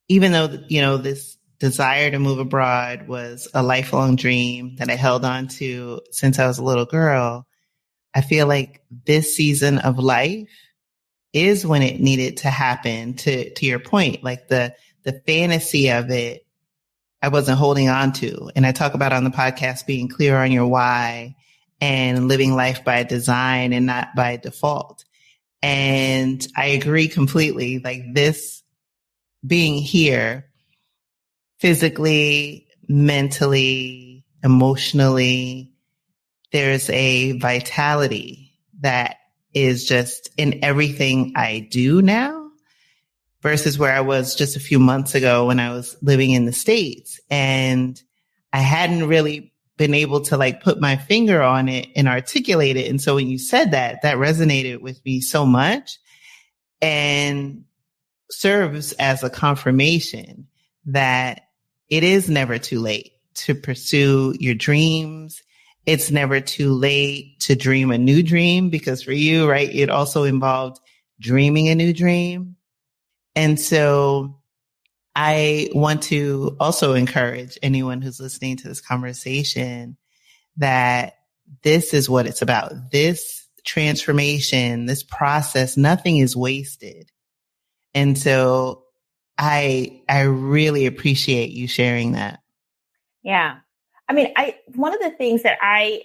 even though, this desire to move abroad was a lifelong dream that I held on to since I was a little girl, I feel this season of life is when it needed to happen, to your point, the fantasy of it, I wasn't holding on to. And I talk about on the podcast being clear on your why and living life by design and not by default. And I agree completely. This being here physically, mentally, emotionally, there's a vitality that is just in everything I do now versus where I was just a few months ago when I was living in the States. And I hadn't really been able to put my finger on it and articulate it. And so when you said that, that resonated with me so much and serves as a confirmation that it is never too late to pursue your dreams. It's never too late to dream a new dream because for you, right, it also involved dreaming a new dream. And so I want to also encourage anyone who's listening to this conversation that this is what it's about. This transformation, this process, nothing is wasted. And so I really appreciate you sharing that. Yeah. I mean, one of the things that I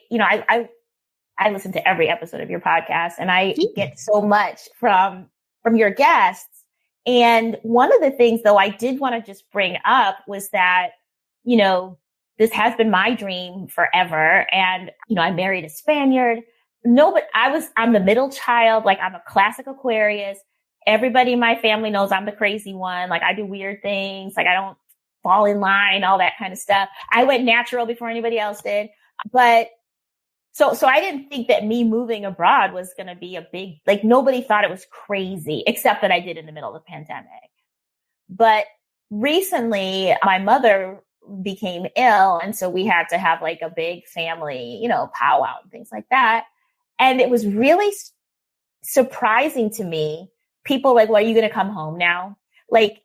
listen to every episode of your podcast and I get so much from your guests. And one of the things though, I did want to just bring up was that, this has been my dream forever. And, I married a Spaniard. No, but I'm the middle child. I'm a classic Aquarius. Everybody in my family knows I'm the crazy one. I do weird things. I don't fall in line, all that kind of stuff. I went natural before anybody else did. But so I didn't think that me moving abroad was going to be a big, nobody thought it was crazy, except that I did in the middle of the pandemic. But recently my mother became ill. And so we had to have like a big family, powwow and things like that. And it was really surprising to me. People like, well, are you going to come home now? Like,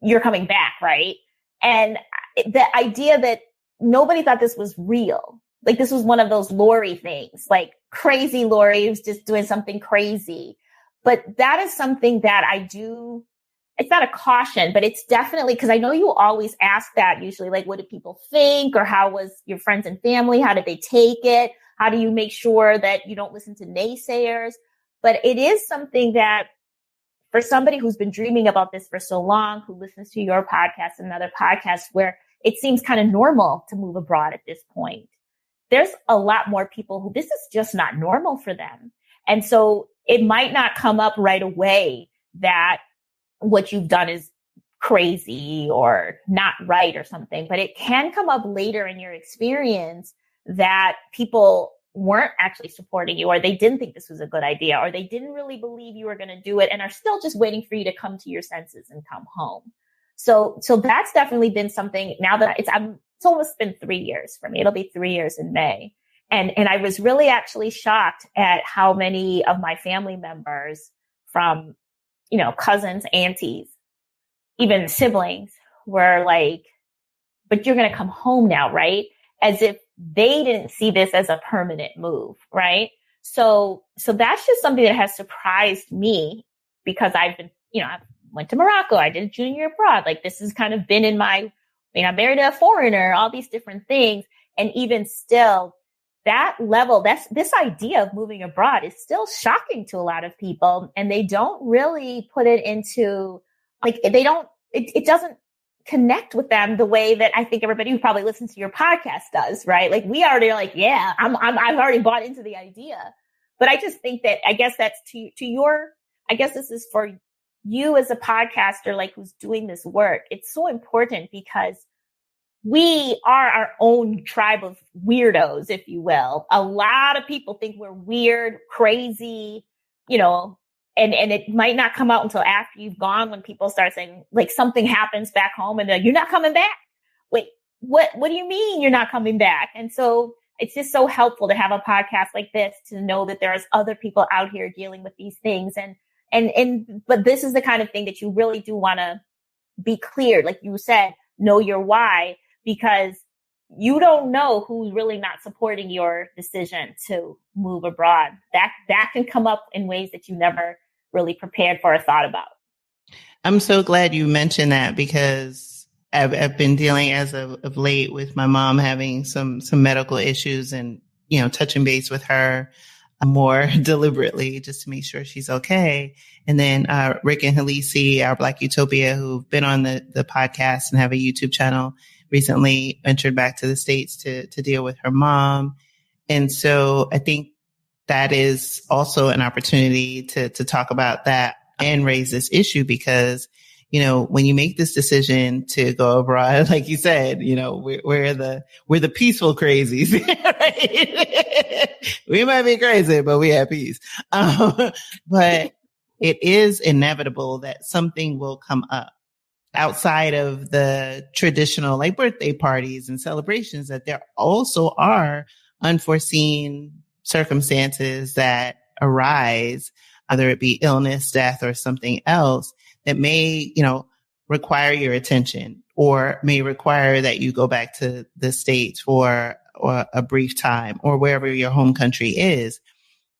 you're coming back, right? And the idea that nobody thought this was real. Like, this was one of those Lori things, like crazy Lori was just doing something crazy. But that is something that I do. It's not a caution, but it's definitely, because I know you always ask that usually, like, what did people think, or how was your friends and family? How did they take it? How do you make sure that you don't listen to naysayers? But it is something that for somebody who's been dreaming about this for so long, who listens to your podcast and other podcasts where it seems kind of normal to move abroad at this point, there's a lot more people who this is just not normal for them. And so it might not come up right away that what you've done is crazy or not right or something, but it can come up later in your experience that people weren't actually supporting you, or they didn't think this was a good idea, or they didn't really believe you were going to do it and are still just waiting for you to come to your senses and come home. So that's definitely been something now that it's almost been 3 years for me. It'll be 3 years in May. And I was really actually shocked at how many of my family members from cousins, aunties, even siblings were like, but you're going to come home now, right? As if they didn't see this as a permanent move, right? So that's just something that has surprised me, because I've been, I went to Morocco, I did a junior abroad. Like, this has kind of been in my, I married a foreigner, all these different things. And even still, that level, this idea of moving abroad is still shocking to a lot of people. And they don't really put it into, like, it doesn't connect with them the way that I think everybody who probably listens to your podcast does, right? Like, we already are like, yeah, I've already bought into the idea. But I just think that, I guess that's I guess this is for you as a podcaster, like, who's doing this work. It's so important because we are our own tribe of weirdos, if you will. A lot of people think we're weird, crazy, and it might not come out until after you've gone, when people start saying, like, something happens back home and they're like, you're not coming back. Wait, what do you mean you're not coming back? And so it's just so helpful to have a podcast like this, to know that there's other people out here dealing with these things. But this is the kind of thing that you really do want to be clear. Like you said, know your why, because you don't know who's really not supporting your decision to move abroad. That can come up in ways that you never really prepared for or thought about. I'm so glad you mentioned that, because I've been dealing as of late with my mom having some medical issues, and, touching base with her more deliberately just to make sure she's okay. And then Rick and Halisi, our Black Utopia, who've been on the podcast and have a YouTube channel, recently ventured back to the States to deal with her mom. And so I think that is also an opportunity to talk about that and raise this issue, because, when you make this decision to go abroad, like you said, we're the peaceful crazies, right? We might be crazy, but we have peace. But it is inevitable that something will come up outside of the traditional, like, birthday parties and celebrations, that there also are unforeseen circumstances that arise, whether it be illness, death, or something else that may, require your attention, or may require that you go back to the States for a brief time, or wherever your home country is.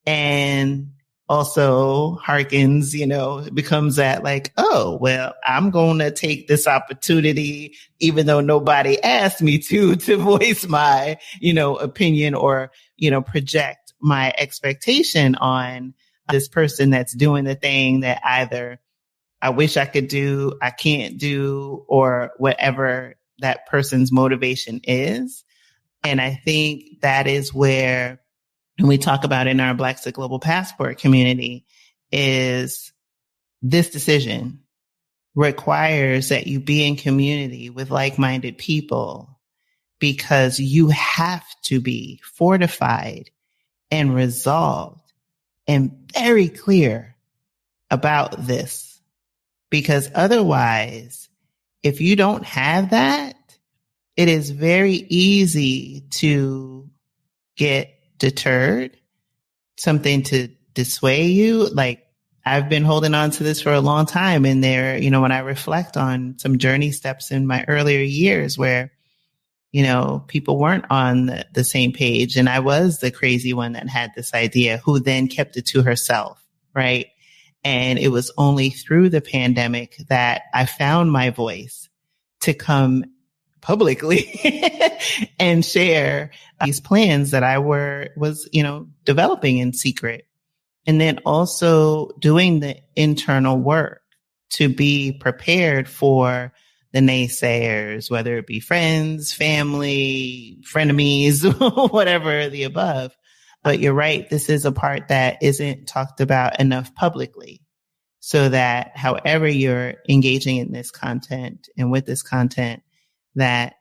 And also harkens, it becomes that, like, oh, well, I'm going to take this opportunity, even though nobody asked me to voice my, opinion, or, project my expectation on this person that's doing the thing that either I wish I could do, I can't do, or whatever that person's motivation is. And I think that is where, when we talk about in our Black to Global Passport community, is this decision requires that you be in community with like-minded people, because you have to be fortified and resolved and very clear about this. Because otherwise, if you don't have that, it is very easy to get deterred, something to dissuade you. Like, I've been holding on to this for a long time. And there, you know, when I reflect on some journey steps in my earlier years where, you know, people weren't on the same page. And I was the crazy one that had this idea, who then kept it to herself. Right. And it was only through the pandemic that I found my voice to come publicly and share these plans that I was, you know, developing in secret. And then also doing the internal work to be prepared for the naysayers, whether it be friends, family, frenemies, whatever the above. But you're right. This is a part that isn't talked about enough publicly, so that however you're engaging in this content and with this content, that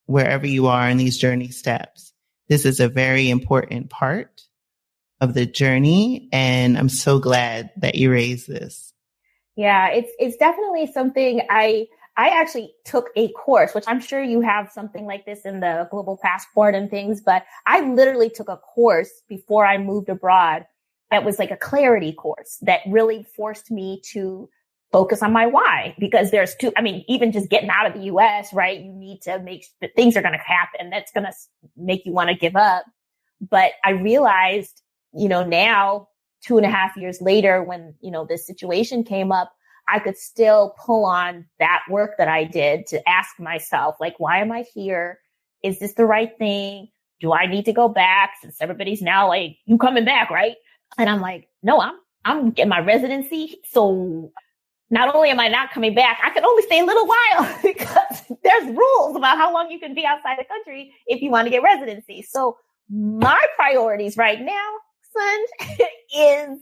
wherever you are in these journey steps, this is a very important part of the journey. And I'm so glad that you raised this. Yeah, it's definitely something I actually took a course, which I'm sure you have something like this in the Global Passport and things, but I literally took a course before I moved abroad that was like a clarity course that really forced me to focus on my why, because even just getting out of the US, right? You need to make that things are going to happen. That's going to make you want to give up. But I realized, you know, now 2.5 years later, when, you know, this situation came up, I could still pull on that work that I did to ask myself, like, why am I here? Is this the right thing? Do I need to go back? Since everybody's now like, you coming back, right? And I'm like, no, I'm getting my residency. So not only am I not coming back, I can only stay a little while because there's rules about how long you can be outside the country if you want to get residency. So my priorities right now, son, is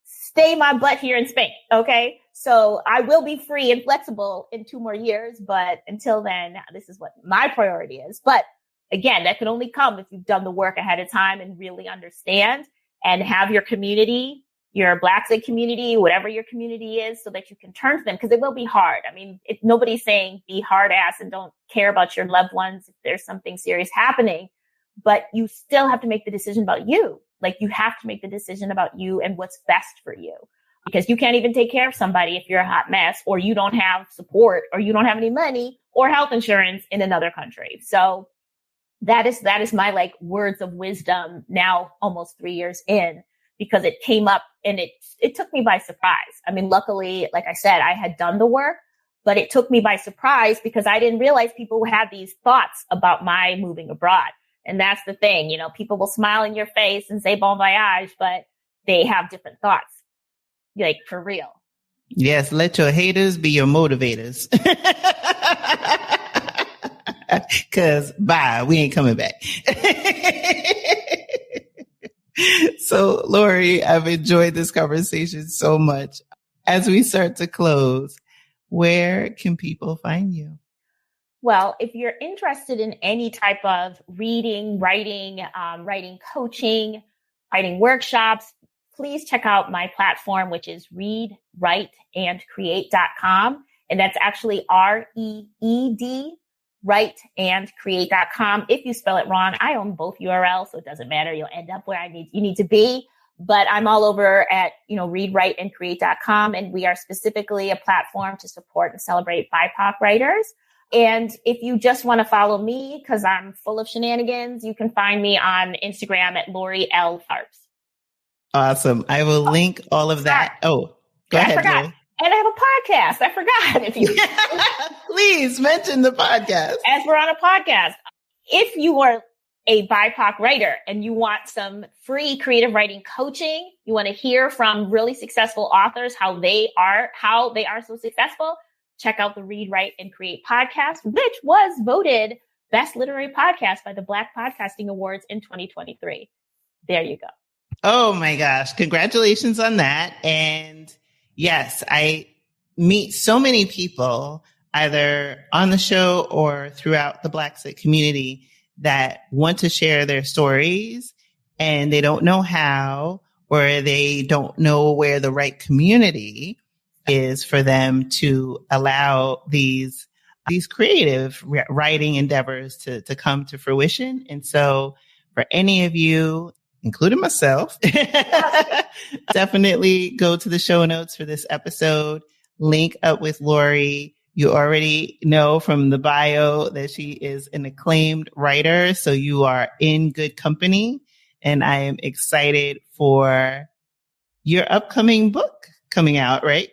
stay my butt here in Spain. Okay. So I will be free and flexible in 2 more years, but until then, this is what my priority is. But again, that can only come if you've done the work ahead of time and really understand and have your community, your Black community, whatever your community is, so that you can turn to them, because it will be hard. I mean, nobody's saying be hard ass and don't care about your loved ones if there's something serious happening, but you still have to make the decision about you. Like, you have to make the decision about you and what's best for you, because you can't even take care of somebody if you're a hot mess, or you don't have support, or you don't have any money or health insurance in another country. So that is my like words of wisdom now, almost 3 years in, because it came up and it took me by surprise. I mean, luckily, like I said, I had done the work, but it took me by surprise because I didn't realize people had these thoughts about my moving abroad. And that's the thing, you know, people will smile in your face and say bon voyage, but they have different thoughts, like, for real. Yes, let your haters be your motivators. Because bye, we ain't coming back. So, Lori, I've enjoyed this conversation so much. As we start to close, where can people find you? Well, if you're interested in any type of reading, writing, writing coaching, writing workshops, please check out my platform, which is readwriteandcreate.com. And that's actually REED, writeandcreate.com. If you spell it wrong, I own both URLs, so it doesn't matter. You'll end up where you need to be. But I'm all over at, readwriteandcreate.com. And we are specifically a platform to support and celebrate BIPOC writers. And if you just want to follow me, because I'm full of shenanigans, you can find me on Instagram at Lori L. Tharps. Awesome. I will link all of that. Oh, go ahead, Lori. And I have a podcast. I forgot. If you please mention the podcast. As we're on a podcast, if you are a BIPOC writer and you want some free creative writing coaching, you want to hear from really successful authors how they are so successful, check out the Read, Write, and Create podcast, which was voted Best Literary Podcast by the Black Podcasting Awards in 2023. There you go. Oh my gosh. Congratulations on that. And yes, I meet so many people either on the show or throughout the Black community that want to share their stories and they don't know how, or they don't know where the right community is for them to allow these these creative writing endeavors to come to fruition. And so for any of you, including myself, definitely go to the show notes for this episode, link up with Lori. You already know from the bio that she is an acclaimed writer, so you are in good company. And I am excited for your upcoming book coming out, right?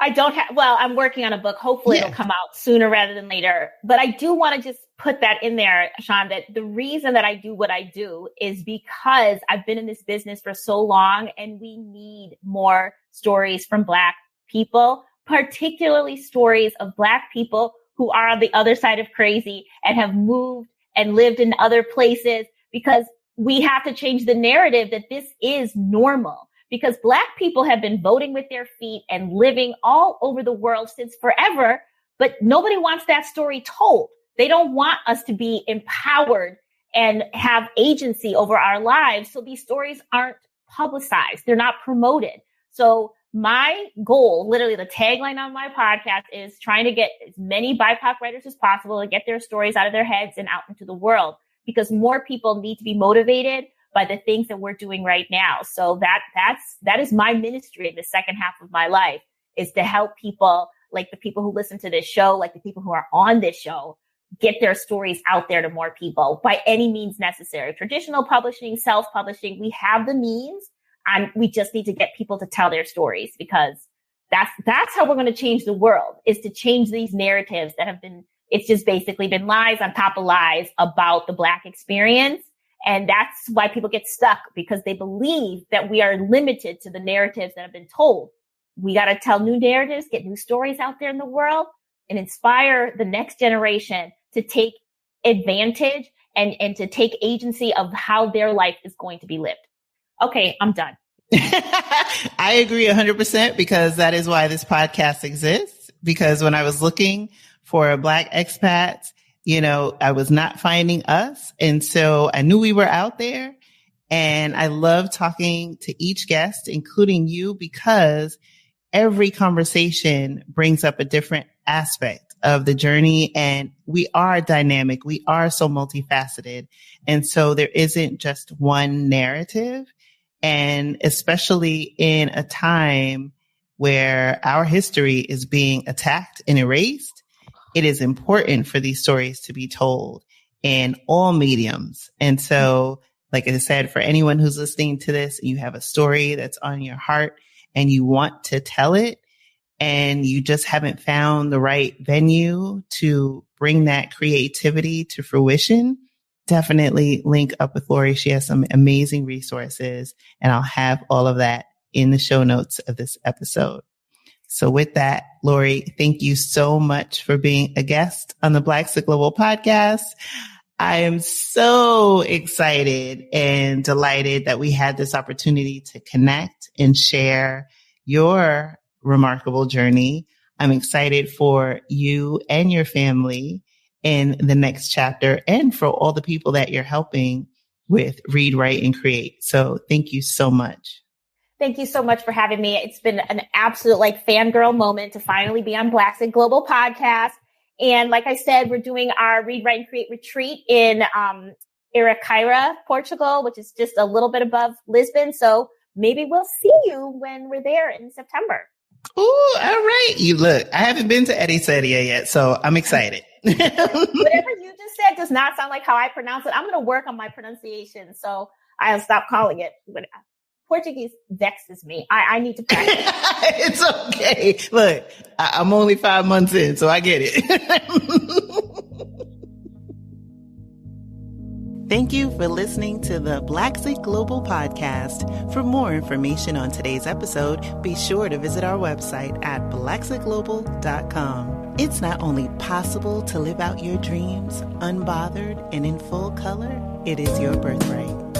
I'm working on a book. Hopefully it'll come out sooner rather than later. But I do want to just put that in there, Sean, that the reason that I do what I do is because I've been in this business for so long, and we need more stories from Black people, particularly stories of Black people who are on the other side of crazy and have moved and lived in other places, because we have to change the narrative that this is normal. Because Black people have been voting with their feet and living all over the world since forever, but nobody wants that story told. They don't want us to be empowered and have agency over our lives. So these stories aren't publicized. They're not promoted. So my goal, literally the tagline on my podcast, is trying to get as many BIPOC writers as possible to get their stories out of their heads and out into the world, because more people need to be motivated by the things that we're doing right now. So that is my ministry in the second half of my life, is to help people like the people who listen to this show, like the people who are on this show, get their stories out there to more people by any means necessary. Traditional publishing, self-publishing, we have the means, and we just need to get people to tell their stories, because that's how we're going to change the world, is to change these narratives that have been, it's just basically been lies on top of lies about the Black experience. And that's why people get stuck, because they believe that we are limited to the narratives that have been told. We got to tell new narratives, get new stories out there in the world, and inspire the next generation to take advantage and to take agency of how their life is going to be lived. Okay, I'm done. I agree 100%, because that is why this podcast exists. Because when I was looking for Black expats, I was not finding us. And so I knew we were out there, and I love talking to each guest, including you, because every conversation brings up a different aspect of the journey, and we are dynamic. We are so multifaceted. And so there isn't just one narrative. And especially in a time where our history is being attacked and erased, it is important for these stories to be told in all mediums. And so, like I said, for anyone who's listening to this, you have a story that's on your heart and you want to tell it, and you just haven't found the right venue to bring that creativity to fruition, definitely link up with Lori. She has some amazing resources, and I'll have all of that in the show notes of this episode. So with that, Lori, thank you so much for being a guest on the Black Sick Global podcast. I am so excited and delighted that we had this opportunity to connect and share your remarkable journey. I'm excited for you and your family in the next chapter, and for all the people that you're helping with Read, Write, and Create. So thank you so much. Thank you so much for having me. It's been an absolute fangirl moment to finally be on Black Sick Global podcast. And like I said, we're doing our Read, Write, and Create retreat in Iraquara, Portugal, which is just a little bit above Lisbon. So maybe we'll see you when we're there in September. Ooh, all right. You look, I haven't been to Ericeira yet, so I'm excited. Whatever you just said does not sound like how I pronounce it. I'm going to work on my pronunciation, so I'll stop calling it. Portuguese vexes me. I need to practice. It's okay. Look, I'm only 5 months in, so I get it. Thank you for listening to the Black Sick Global podcast. For more information on today's episode, be sure to visit our website at blacksickglobal.com. It's not only possible to live out your dreams unbothered and in full color, it is your birthright.